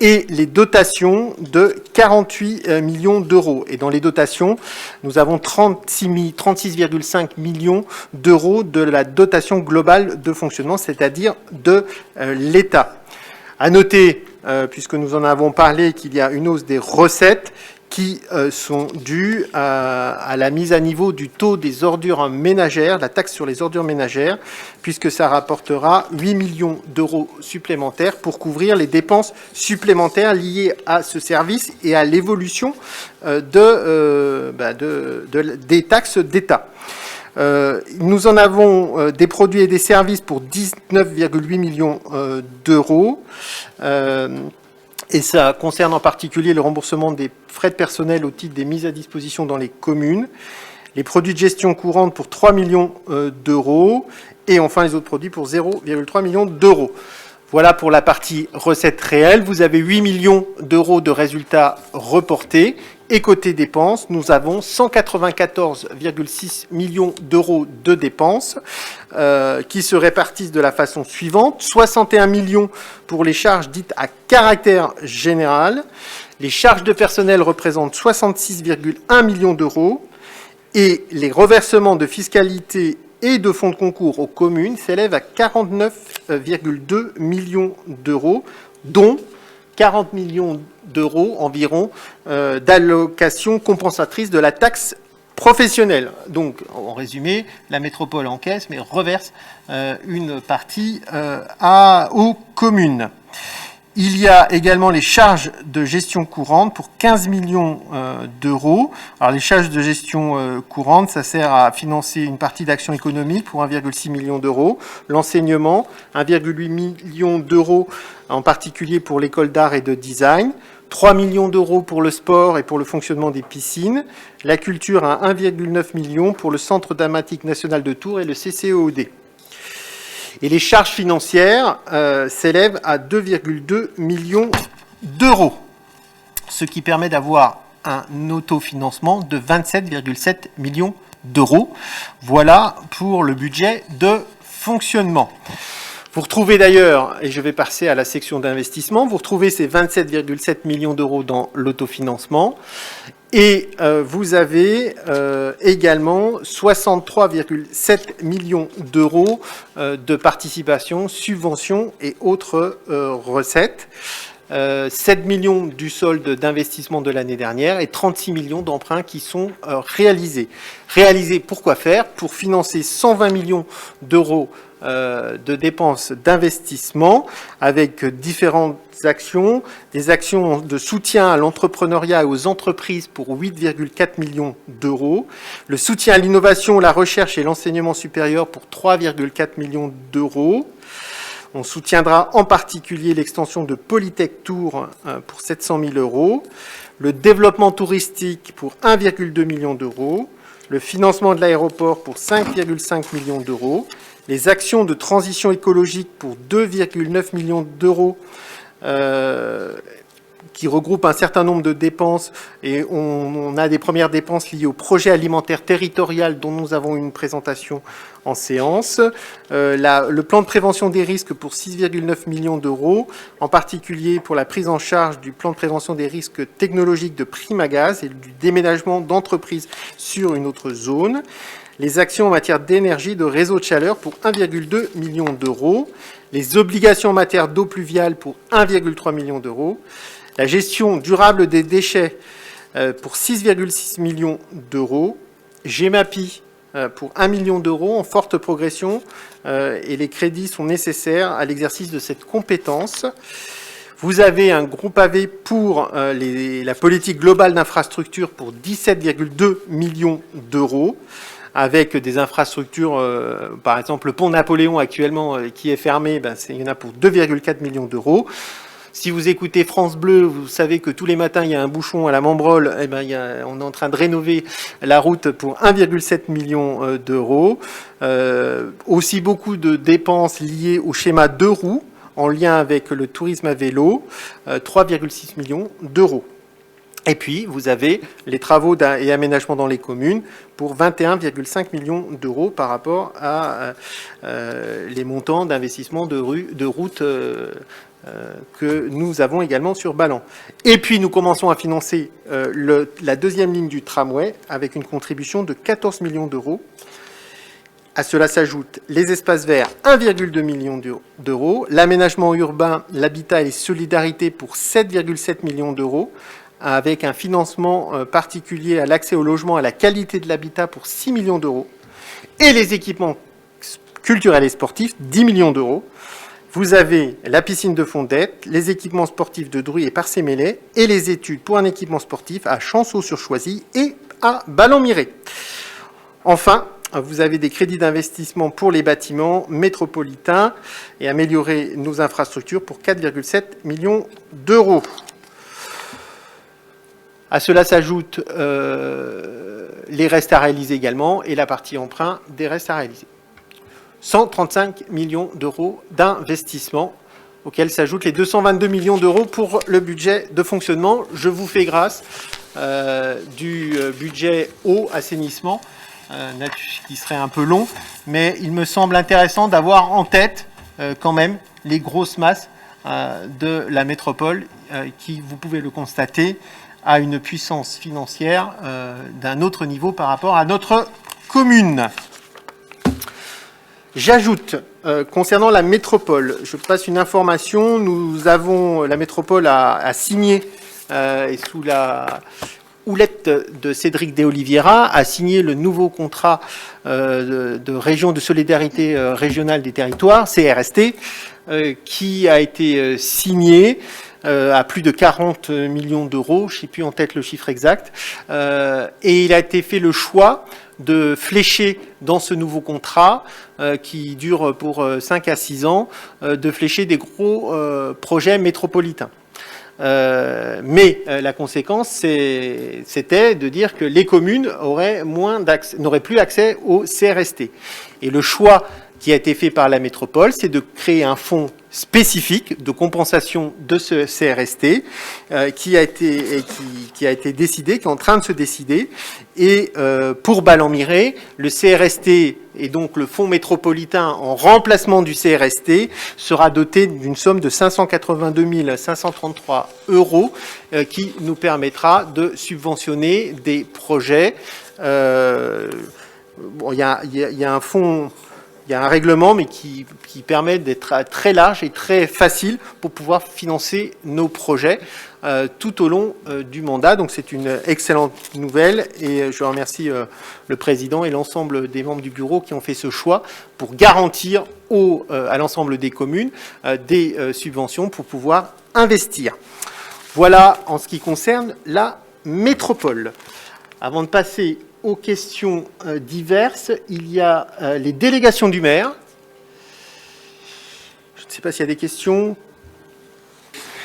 Et les dotations de 48 millions d'euros. Et dans les dotations, nous avons 36,5 millions d'euros de la dotation globale de fonctionnement, c'est-à-dire de l'État. À noter, puisque nous en avons parlé, qu'il y a une hausse des recettes qui sont dues à la mise à niveau du taux des ordures ménagères, la taxe sur les ordures ménagères, puisque ça rapportera 8 millions d'euros supplémentaires pour couvrir les dépenses supplémentaires liées à ce service et à l'évolution des taxes d'État. Nous en avons des produits et des services pour 19,8 millions d'euros. Et ça concerne en particulier le remboursement des frais de personnel au titre des mises à disposition dans les communes, les produits de gestion courante pour 3 millions d'euros, et enfin les autres produits pour 0,3 millions d'euros. Voilà pour la partie recettes réelles. Vous avez 8 millions d'euros de résultats reportés. Et côté dépenses, nous avons 194,6 millions d'euros de dépenses qui se répartissent de la façon suivante. 61 millions pour les charges dites à caractère général. Les charges de personnel représentent 66,1 millions d'euros. Et les reversements de fiscalité et de fonds de concours aux communes s'élèvent à 49,2 millions d'euros, dont 40 millions d'euros environ d'allocations compensatrices de la taxe professionnelle. Donc, en résumé, la métropole encaisse, mais reverse une partie aux communes. Il y a également les charges de gestion courante pour 15 millions d'euros. Alors, les charges de gestion courante, ça sert à financer une partie d'action économique pour 1,6 million d'euros. L'enseignement, 1,8 million d'euros, en particulier pour l'école d'art et de design. 3 millions d'euros pour le sport et pour le fonctionnement des piscines. La culture à 1,9 million pour le Centre dramatique national de Tours et le CCEOD. Et les charges financières s'élèvent à 2,2 millions d'euros, ce qui permet d'avoir un autofinancement de 27,7 millions d'euros. Voilà pour le budget de fonctionnement. Vous retrouvez d'ailleurs, et je vais passer à la section d'investissement, vous retrouvez ces 27,7 millions d'euros dans l'autofinancement et vous avez également 63,7 millions d'euros de participation, subventions et autres recettes. 7 millions du solde d'investissement de l'année dernière et 36 millions d'emprunts qui sont réalisés. Réalisés pour quoi faire? Pour financer 120 millions d'euros de dépenses d'investissement avec différentes actions, des actions de soutien à l'entrepreneuriat et aux entreprises pour 8,4 millions d'euros, le soutien à l'innovation, la recherche et l'enseignement supérieur pour 3,4 millions d'euros. On soutiendra en particulier l'extension de Polytech Tours pour 700 000 euros, le développement touristique pour 1,2 million d'euros, le financement de l'aéroport pour 5,5 millions d'euros, les actions de transition écologique pour 2,9 millions d'euros, qui regroupe un certain nombre de dépenses, et on a des premières dépenses liées au projet alimentaire territorial dont nous avons une présentation en séance. Le plan de prévention des risques pour 6,9 millions d'euros, en particulier pour la prise en charge du plan de prévention des risques technologiques de Primagaz et du déménagement d'entreprises sur une autre zone. Les actions en matière d'énergie, de réseau de chaleur pour 1,2 million d'euros. Les obligations en matière d'eau pluviale pour 1,3 million d'euros. La gestion durable des déchets pour 6,6 millions d'euros. GEMAPI pour 1 million d'euros en forte progression et les crédits sont nécessaires à l'exercice de cette compétence. Vous avez un gros pavé pour la politique globale d'infrastructure pour 17,2 millions d'euros avec des infrastructures, par exemple le pont Napoléon actuellement qui est fermé, il y en a pour 2,4 millions d'euros. Si vous écoutez France Bleu, vous savez que tous les matins, il y a un bouchon à la Membrole. On est en train de rénover la route pour 1,7 million d'euros. Aussi beaucoup de dépenses liées au schéma 2 roues en lien avec le tourisme à vélo, 3,6 millions d'euros. Et puis, vous avez les travaux et aménagements dans les communes pour 21,5 millions d'euros par rapport à les montants d'investissement de routes que nous avons également sur Ballan. Et puis, nous commençons à financer la deuxième ligne du tramway avec une contribution de 14 millions d'euros. À cela s'ajoutent les espaces verts, 1,2 million d'euros, l'aménagement urbain, l'habitat et les solidarités pour 7,7 millions d'euros, avec un financement particulier à l'accès au logement, à la qualité de l'habitat pour 6 millions d'euros, et les équipements culturels et sportifs, 10 millions d'euros. Vous avez la piscine de Fondette, les équipements sportifs de Druy et Parcé-Mélé, et les études pour un équipement sportif à Chanceau-sur-Choisy et à Ballon-Miré. Enfin, vous avez des crédits d'investissement pour les bâtiments métropolitains et améliorer nos infrastructures pour 4,7 millions d'euros. À cela s'ajoutent les restes à réaliser également et la partie emprunt des restes à réaliser. 135 millions d'euros d'investissement auxquels s'ajoutent les 222 millions d'euros pour le budget de fonctionnement. Je vous fais grâce du budget eau, assainissement, qui serait un peu long, mais il me semble intéressant d'avoir en tête quand même les grosses masses de la métropole qui, vous pouvez le constater, a une puissance financière d'un autre niveau par rapport à notre commune. J'ajoute, concernant la métropole, je passe une information. La métropole a signé, et sous la houlette de Cédric de Oliveira, a signé le nouveau contrat de région de solidarité régionale des territoires, CRST, qui a été signé à plus de 40 millions d'euros, je ne sais plus en tête le chiffre exact, et il a été fait le choix de flécher dans ce nouveau contrat, qui dure pour 5 à 6 ans, de flécher des gros projets métropolitains. Mais la conséquence, c'était de dire que les communes n'auraient plus accès au CRST. Et le choix qui a été fait par la métropole, c'est de créer un fonds spécifique de compensation de ce CRST qui a été décidé, qui est en train de se décider. Et pour Ballon-Miré, le CRST et donc le fonds métropolitain en remplacement du CRST sera doté d'une somme de 582 533 € qui nous permettra de subventionner des projets. Il y a un fonds... Il y a un règlement, mais qui permet d'être très large et très facile pour pouvoir financer nos projets tout au long du mandat. Donc c'est une excellente nouvelle et je remercie le président et l'ensemble des membres du bureau qui ont fait ce choix pour garantir à l'ensemble des communes des subventions pour pouvoir investir. Voilà en ce qui concerne la métropole. Avant de passer aux questions diverses, il y a les délégations du maire. Je ne sais pas s'il y a des questions.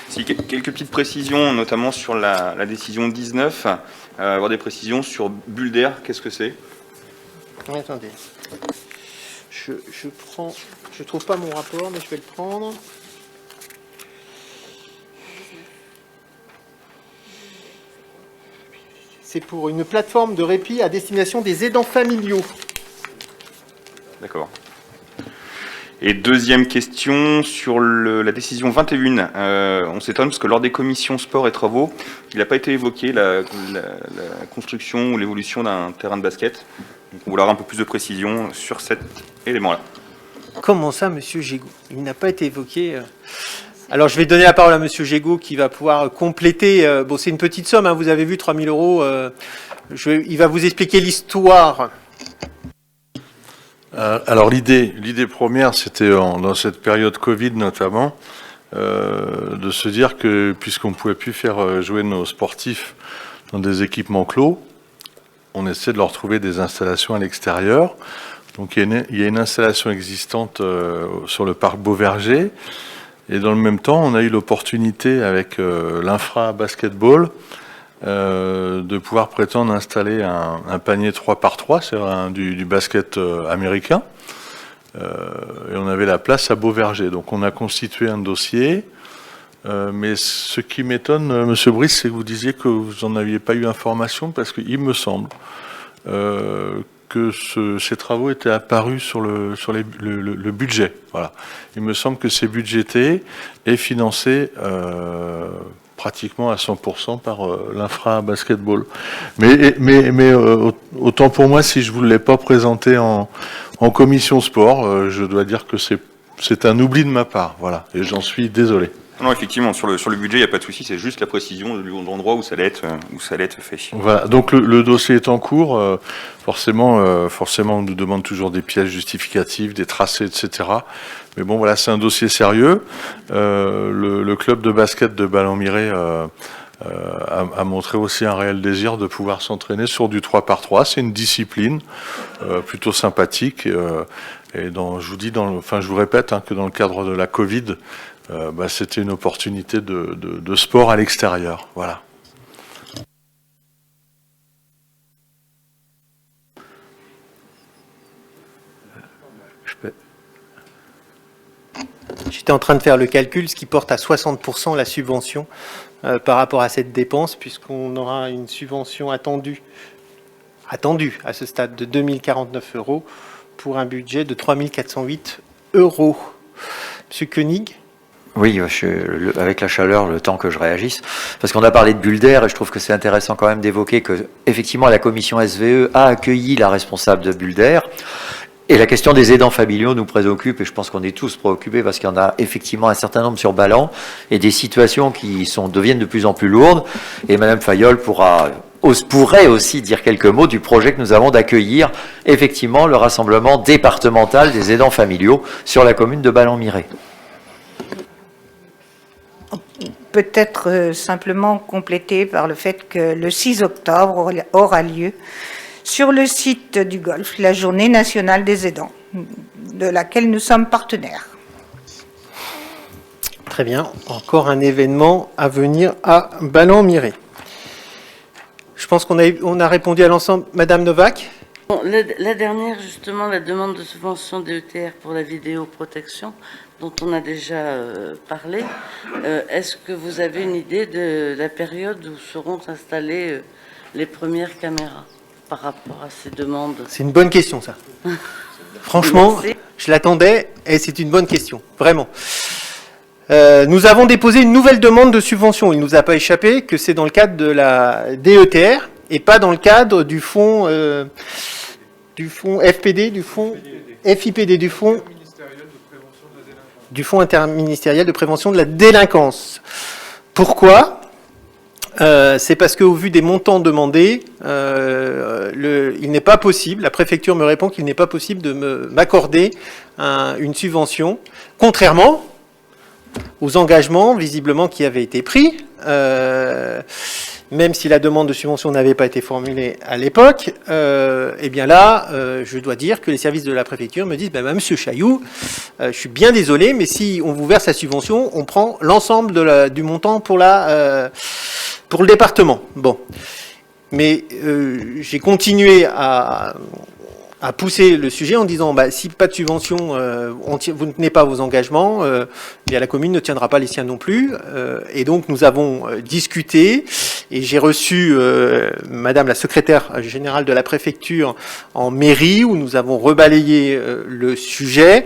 Si, quelques petites précisions, notamment sur la décision 19. Avoir des précisions sur bulle d'air, qu'est-ce que c'est? Attendez. Je trouve pas mon rapport, mais je vais le prendre. C'est pour une plateforme de répit à destination des aidants familiaux. D'accord. Et deuxième question sur la décision 21. On s'étonne parce que lors des commissions sport et travaux, il n'a pas été évoqué la construction ou l'évolution d'un terrain de basket. Donc on voulait avoir un peu plus de précision sur cet élément-là. Comment ça, Monsieur Gégaud? Il n'a pas été évoqué. Alors, je vais donner la parole à Monsieur Gégaud qui va pouvoir compléter. Bon, c'est une petite somme, hein, vous avez vu, 3 000 €. Il va vous expliquer l'histoire. Alors, l'idée première, c'était dans cette période Covid notamment, de se dire que puisqu'on ne pouvait plus faire jouer nos sportifs dans des équipements clos, on essaie de leur trouver des installations à l'extérieur. Donc, il y a une installation existante sur le parc Beauverger. Et dans le même temps, on a eu l'opportunité avec l'infra basketball de pouvoir prétendre installer un panier 3x3, c'est du basket américain. Et on avait la place à Beauverger. Donc on a constitué un dossier. Mais ce qui m'étonne, Monsieur Brice, c'est que vous disiez que vous n'en aviez pas eu information, parce qu'il me semble que ces travaux étaient apparus sur le budget. Voilà. Il me semble que c'est budgété et financé pratiquement à 100% par l'infra basketball. Mais autant pour moi, si je ne vous l'ai pas présenté en commission sport, je dois dire que c'est un oubli de ma part. Voilà. Et j'en suis désolé. Non, effectivement, sur le budget, il n'y a pas de souci, c'est juste la précision de l'endroit où ça allait être fait. Voilà, donc le dossier est en cours. Forcément, on nous demande toujours des pièces justificatives, des tracés, etc. Mais bon, voilà, c'est un dossier sérieux. Le club de basket de Ballon-Miré a montré aussi un réel désir de pouvoir s'entraîner sur du 3x3. C'est une discipline plutôt sympathique. Et je vous répète que dans le cadre de la Covid, c'était une opportunité de sport à l'extérieur. Voilà. J'étais en train de faire le calcul, ce qui porte à 60% la subvention par rapport à cette dépense, puisqu'on aura une subvention attendue à ce stade de 2 049 € pour un budget de 3 408 €. Monsieur Koenig ? Oui, avec la chaleur, le temps que je réagisse, parce qu'on a parlé de bulle d'air et je trouve que c'est intéressant quand même d'évoquer que effectivement la commission SVE a accueilli la responsable de bulle d'air. Et la question des aidants familiaux nous préoccupe, et je pense qu'on est tous préoccupés parce qu'il y en a effectivement un certain nombre sur Ballon et des situations qui deviennent de plus en plus lourdes. Et Madame Fayolle pourrait aussi dire quelques mots du projet que nous avons d'accueillir effectivement le rassemblement départemental des aidants familiaux sur la commune de Ballon-Miré. Peut-être simplement complété par le fait que le 6 octobre aura lieu sur le site du Golfe la Journée nationale des aidants, de laquelle nous sommes partenaires. Très bien. Encore un événement à venir à Ballon-Miré. Je pense qu'on a répondu à l'ensemble. Madame Novak? Bon, la dernière, justement, la demande de subvention DETR pour la vidéoprotection, dont on a déjà parlé. Est-ce que vous avez une idée de la période où seront installées les premières caméras par rapport à ces demandes? C'est une bonne question, ça. Franchement, je l'attendais et c'est une bonne question, vraiment. Nous avons déposé une nouvelle demande de subvention. Il ne nous a pas échappé que c'est dans le cadre de la DETR et pas dans le cadre du fonds FPD, du fonds FIPD, du fonds interministériel de prévention de la délinquance. Pourquoi ? C'est parce qu'au vu des montants demandés, il n'est pas possible, la préfecture me répond qu'il n'est pas possible de m'accorder une subvention, contrairement aux engagements visiblement qui avaient été pris, même si la demande de subvention n'avait pas été formulée à l'époque, et bien là, je dois dire que les services de la préfecture me disent, monsieur Chailloux, je suis bien désolé, mais si on vous verse la subvention, on prend l'ensemble du montant pour le département. Bon. Mais j'ai continué à pousser le sujet en disant, si pas de subvention, vous ne tenez pas vos engagements, bien la commune ne tiendra pas les siens non plus. Et donc nous avons discuté et j'ai reçu Madame la secrétaire générale de la préfecture en mairie où nous avons rebalayé le sujet.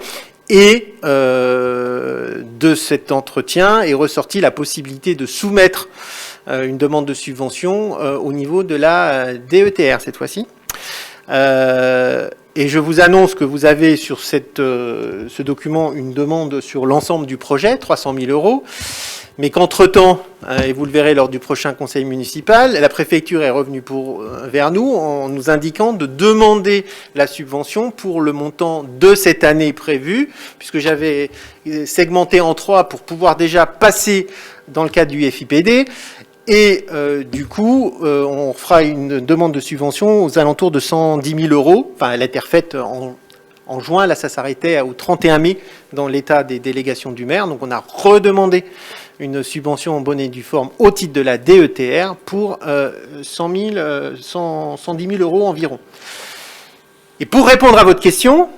Et de cet entretien est ressortie la possibilité de soumettre une demande de subvention au niveau de la DETR cette fois-ci. Et je vous annonce que vous avez sur ce document une demande sur l'ensemble du projet, 300 000 €, mais qu'entre-temps, et vous le verrez lors du prochain conseil municipal, la préfecture est revenue vers nous en nous indiquant de demander la subvention pour le montant de cette année prévue, puisque j'avais segmenté en 3 pour pouvoir déjà passer dans le cadre du FIPD. Et du coup, on fera une demande de subvention aux alentours de 110 000 €. Enfin, elle a été refaite en juin. Là, ça s'arrêtait au 31 mai dans l'état des délégations du maire. Donc, on a redemandé une subvention en bonne et due forme au titre de la DETR pour 110 000 € environ. Et pour répondre à votre question,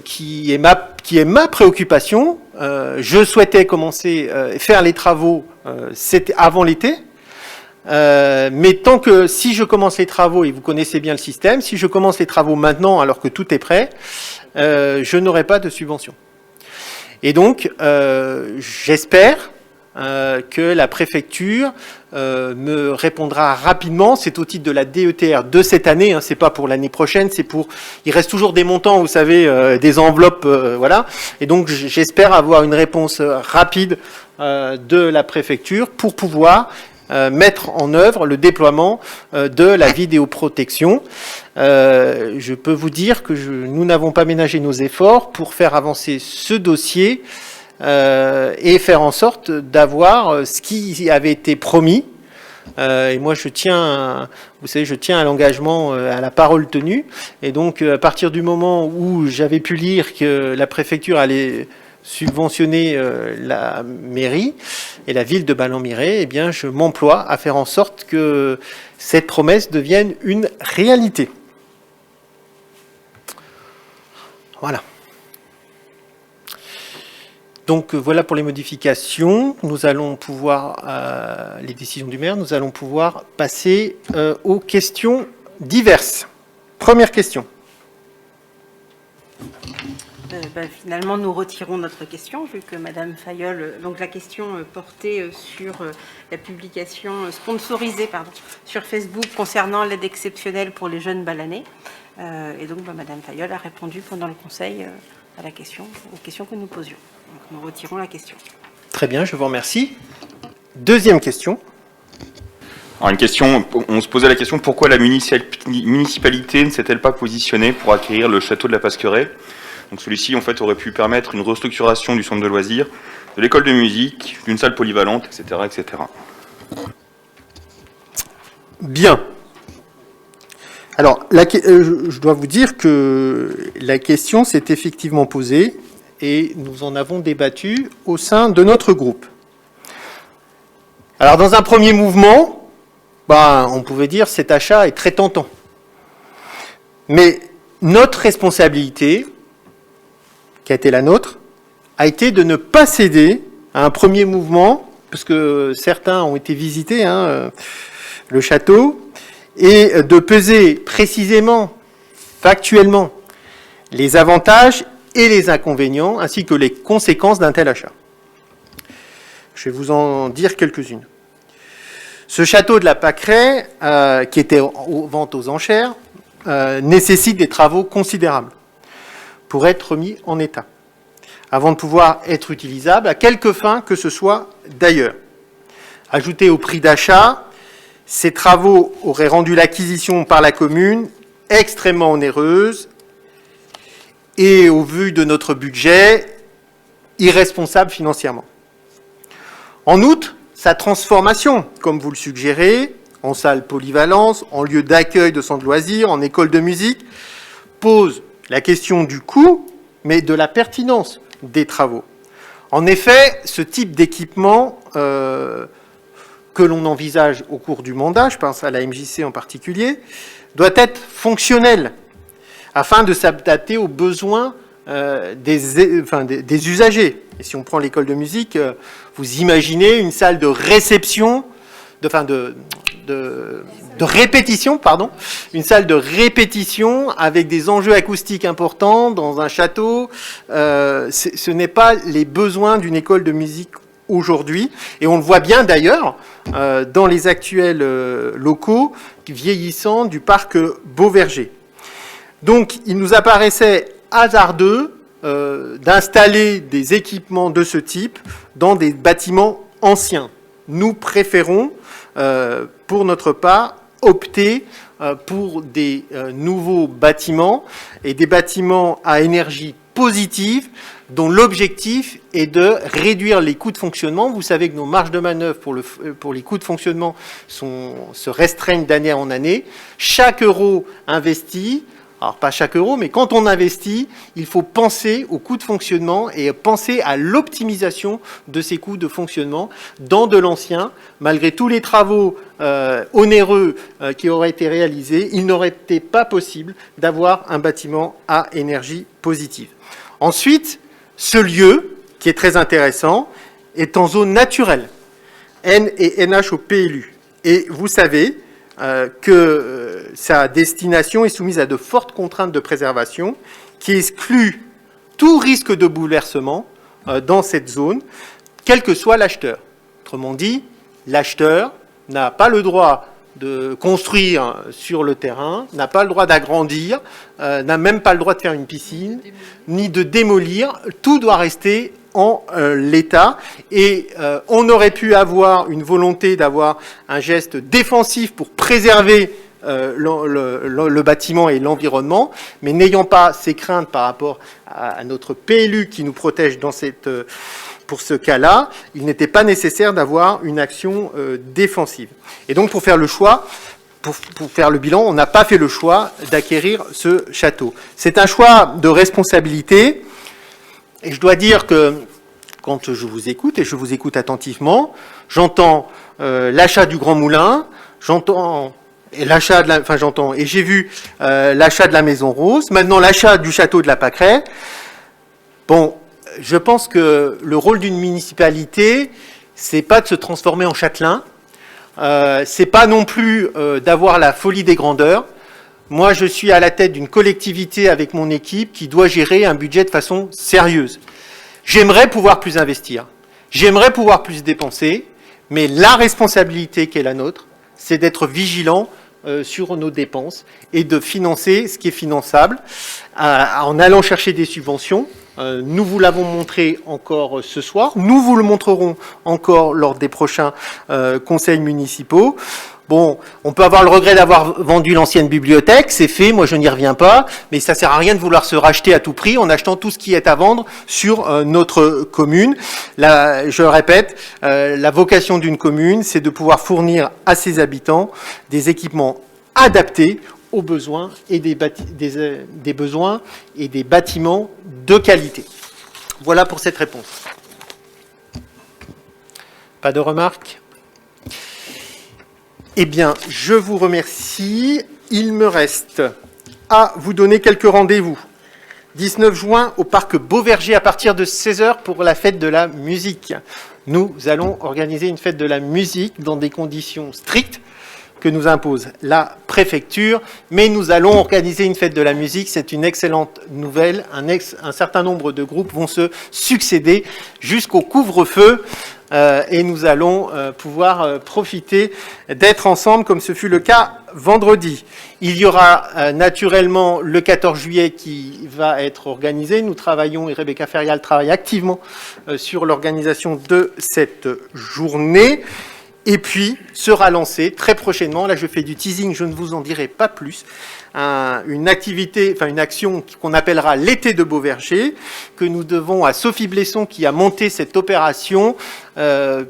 qui est ma préoccupation, je souhaitais commencer faire les travaux c'était avant l'été, mais si je commence les travaux, et vous connaissez bien le système, si je commence les travaux maintenant alors que tout est prêt, je n'aurai pas de subvention. Et donc, j'espère que la préfecture me répondra rapidement. C'est au titre de la DETR de cette année, c'est pas pour l'année prochaine, il reste toujours des montants, vous savez, des enveloppes, voilà. Et donc j'espère avoir une réponse rapide de la préfecture pour pouvoir mettre en œuvre le déploiement de la vidéoprotection. Je peux vous dire que nous n'avons pas ménagé nos efforts pour faire avancer ce dossier et faire en sorte d'avoir ce qui avait été promis. Et moi, je tiens à l'engagement, à la parole tenue. Et donc, à partir du moment où j'avais pu lire que la préfecture allait subventionner la mairie et la ville de Ballon-Miré, eh bien, je m'emploie à faire en sorte que cette promesse devienne une réalité. Voilà. Donc voilà pour les modifications. Nous allons pouvoir, les décisions du maire, nous allons pouvoir passer aux questions diverses. Première question. Finalement, nous retirons notre question, vu que Madame Fayolle, donc la question portait sur la publication sponsorisée sur Facebook concernant l'aide exceptionnelle pour les jeunes balanais. Et donc Madame Fayolle a répondu pendant le conseil aux questions que nous posions. Donc nous retirons la question. Très bien, je vous remercie. Deuxième question. Alors une question, on se posait la question, pourquoi la municipalité ne s'est-elle pas positionnée pour acquérir le château de la Pasqueraie? Donc celui-ci, en fait, aurait pu permettre une restructuration du centre de loisirs, de l'école de musique, d'une salle polyvalente, etc., etc. Bien. Alors, je dois vous dire que la question s'est effectivement posée et nous en avons débattu au sein de notre groupe. Alors, dans un premier mouvement, on pouvait dire cet achat est très tentant. Mais notre responsabilité, qui a été la nôtre, a été de ne pas céder à un premier mouvement, parce que certains ont été visités, le château, et de peser précisément, factuellement, les avantages et les inconvénients, ainsi que les conséquences d'un tel achat. Je vais vous en dire quelques-unes. Ce château de la Pâqueraie, qui était en vente aux enchères, nécessite des travaux considérables pour être remis en état, avant de pouvoir être utilisable à quelque fin que ce soit d'ailleurs. Ajoutés au prix d'achat, ces travaux auraient rendu l'acquisition par la commune extrêmement onéreuse et, au vu de notre budget, irresponsable financièrement. En outre, sa transformation, comme vous le suggérez, en salle polyvalence, en lieu d'accueil de centre de loisirs, en école de musique, pose la question du coût, mais de la pertinence des travaux. En effet, ce type d'équipement que l'on envisage au cours du mandat, je pense à la MJC en particulier, doit être fonctionnel afin de s'adapter aux besoins des usagers. Et si on prend l'école de musique, vous imaginez une salle de réception, de répétition, une salle de répétition avec des enjeux acoustiques importants dans un château. Ce n'est pas les besoins d'une école de musique aujourd'hui, et on le voit bien d'ailleurs dans les actuels locaux vieillissants du parc Beauverger. Donc, il nous apparaissait hasardeux d'installer des équipements de ce type dans des bâtiments anciens. Nous préférons, pour notre part, opter pour des nouveaux bâtiments et des bâtiments à énergie positive dont l'objectif est de réduire les coûts de fonctionnement. Vous savez que nos marges de manœuvre pour les coûts de fonctionnement se restreignent d'année en année. Chaque euro investi, alors pas chaque euro, mais quand on investit, il faut penser aux coûts de fonctionnement et penser à l'optimisation de ces coûts de fonctionnement dans de l'ancien. Malgré tous les travaux onéreux qui auraient été réalisés, il n'aurait été pas possible d'avoir un bâtiment à énergie positive. Ensuite, ce lieu, qui est très intéressant, est en zone naturelle, N et NH au PLU. Et vous savez que sa destination est soumise à de fortes contraintes de préservation qui excluent tout risque de bouleversement dans cette zone, quel que soit l'acheteur. Autrement dit, l'acheteur n'a pas le droit de construire sur le terrain, n'a pas le droit d'agrandir, n'a même pas le droit de faire une piscine, ni de démolir. Tout doit rester en l'état. Et on aurait pu avoir une volonté d'avoir un geste défensif pour préserver le bâtiment et l'environnement, mais n'ayant pas ces craintes par rapport à notre PLU qui nous protège pour ce cas-là, il n'était pas nécessaire d'avoir une action défensive. Et donc, pour faire le choix, pour faire le bilan, on n'a pas fait le choix d'acquérir ce château. C'est un choix de responsabilité, et je dois dire que quand je vous écoute, et je vous écoute attentivement, j'entends l'achat du Grand Moulin, et j'ai vu l'achat de la Maison Rose, maintenant l'achat du château de la Pâqueraie. Bon, je pense que le rôle d'une municipalité, c'est pas de se transformer en châtelain, c'est pas non plus d'avoir la folie des grandeurs. Moi, je suis à la tête d'une collectivité avec mon équipe qui doit gérer un budget de façon sérieuse. J'aimerais pouvoir plus investir, j'aimerais pouvoir plus dépenser, mais la responsabilité qui est la nôtre, c'est d'être vigilant sur nos dépenses et de financer ce qui est finançable en allant chercher des subventions. Nous vous l'avons montré encore ce soir, nous vous le montrerons encore lors des prochains conseils municipaux. Bon, on peut avoir le regret d'avoir vendu l'ancienne bibliothèque, c'est fait, moi je n'y reviens pas, mais ça sert à rien de vouloir se racheter à tout prix en achetant tout ce qui est à vendre sur notre commune. Là, je répète, la vocation d'une commune, c'est de pouvoir fournir à ses habitants des équipements adaptés aux besoins et des besoins et des bâtiments de qualité. Voilà pour cette réponse. Pas de remarques? Eh bien, je vous remercie. Il me reste à vous donner quelques rendez-vous. 19 juin au parc Beauverger à partir de 16h pour la fête de la musique. Nous allons organiser une fête de la musique dans des conditions strictes que nous impose la préfecture, mais nous allons organiser une fête de la musique. C'est une excellente nouvelle. Un certain nombre de groupes vont se succéder jusqu'au couvre-feu et nous allons pouvoir profiter d'être ensemble comme ce fut le cas vendredi. Il y aura naturellement le 14 juillet qui va être organisé. Nous travaillons, et Rebecca Ferial travaille activement sur l'organisation de cette journée. Et puis, sera lancé très prochainement, là je fais du teasing, je ne vous en dirai pas plus, une activité, enfin une action qu'on appellera l'été de Beauverger, que nous devons à Sophie Blesson qui a monté cette opération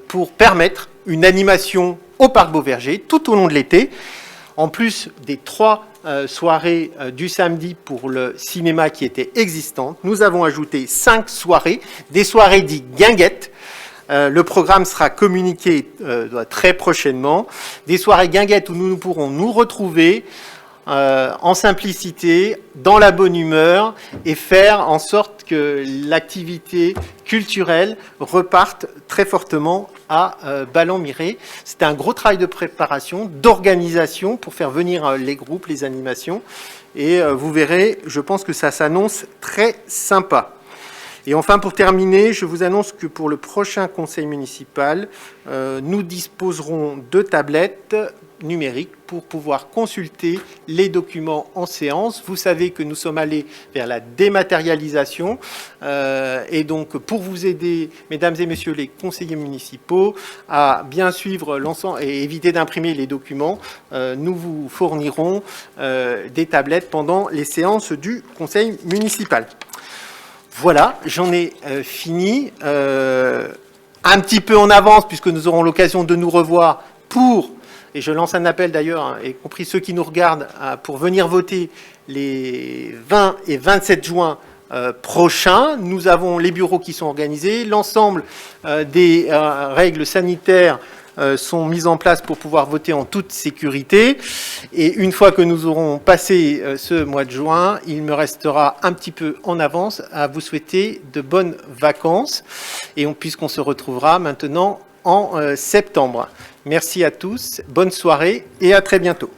pour permettre une animation au parc Beauverger tout au long de l'été, en plus des 3 soirées du samedi pour le cinéma qui étaient existantes. Nous avons ajouté 5 soirées, des soirées dites guinguettes. Le programme sera communiqué très prochainement. Des soirées guinguettes où nous pourrons nous retrouver en simplicité, dans la bonne humeur et faire en sorte que l'activité culturelle reparte très fortement à Ballon-Miré. C'est un gros travail de préparation, d'organisation pour faire venir les groupes, les animations. Et vous verrez, je pense que ça s'annonce très sympa. Et enfin, pour terminer, je vous annonce que pour le prochain conseil municipal, nous disposerons de tablettes numériques pour pouvoir consulter les documents en séance. Vous savez que nous sommes allés vers la dématérialisation et donc pour vous aider, mesdames et messieurs les conseillers municipaux, à bien suivre l'ensemble et éviter d'imprimer les documents, nous vous fournirons des tablettes pendant les séances du conseil municipal. Voilà, j'en ai fini. Un petit peu en avance, puisque nous aurons l'occasion de nous revoir pour, et je lance un appel d'ailleurs, y compris ceux qui nous regardent, pour venir voter les 20 et 27 juin prochains. Nous avons les bureaux qui sont organisés, l'ensemble des règles sanitaires sont mises en place pour pouvoir voter en toute sécurité. Et une fois que nous aurons passé ce mois de juin, il me restera un petit peu en avance à vous souhaiter de bonnes vacances, et puisqu'on se retrouvera maintenant en septembre. Merci à tous, bonne soirée et à très bientôt.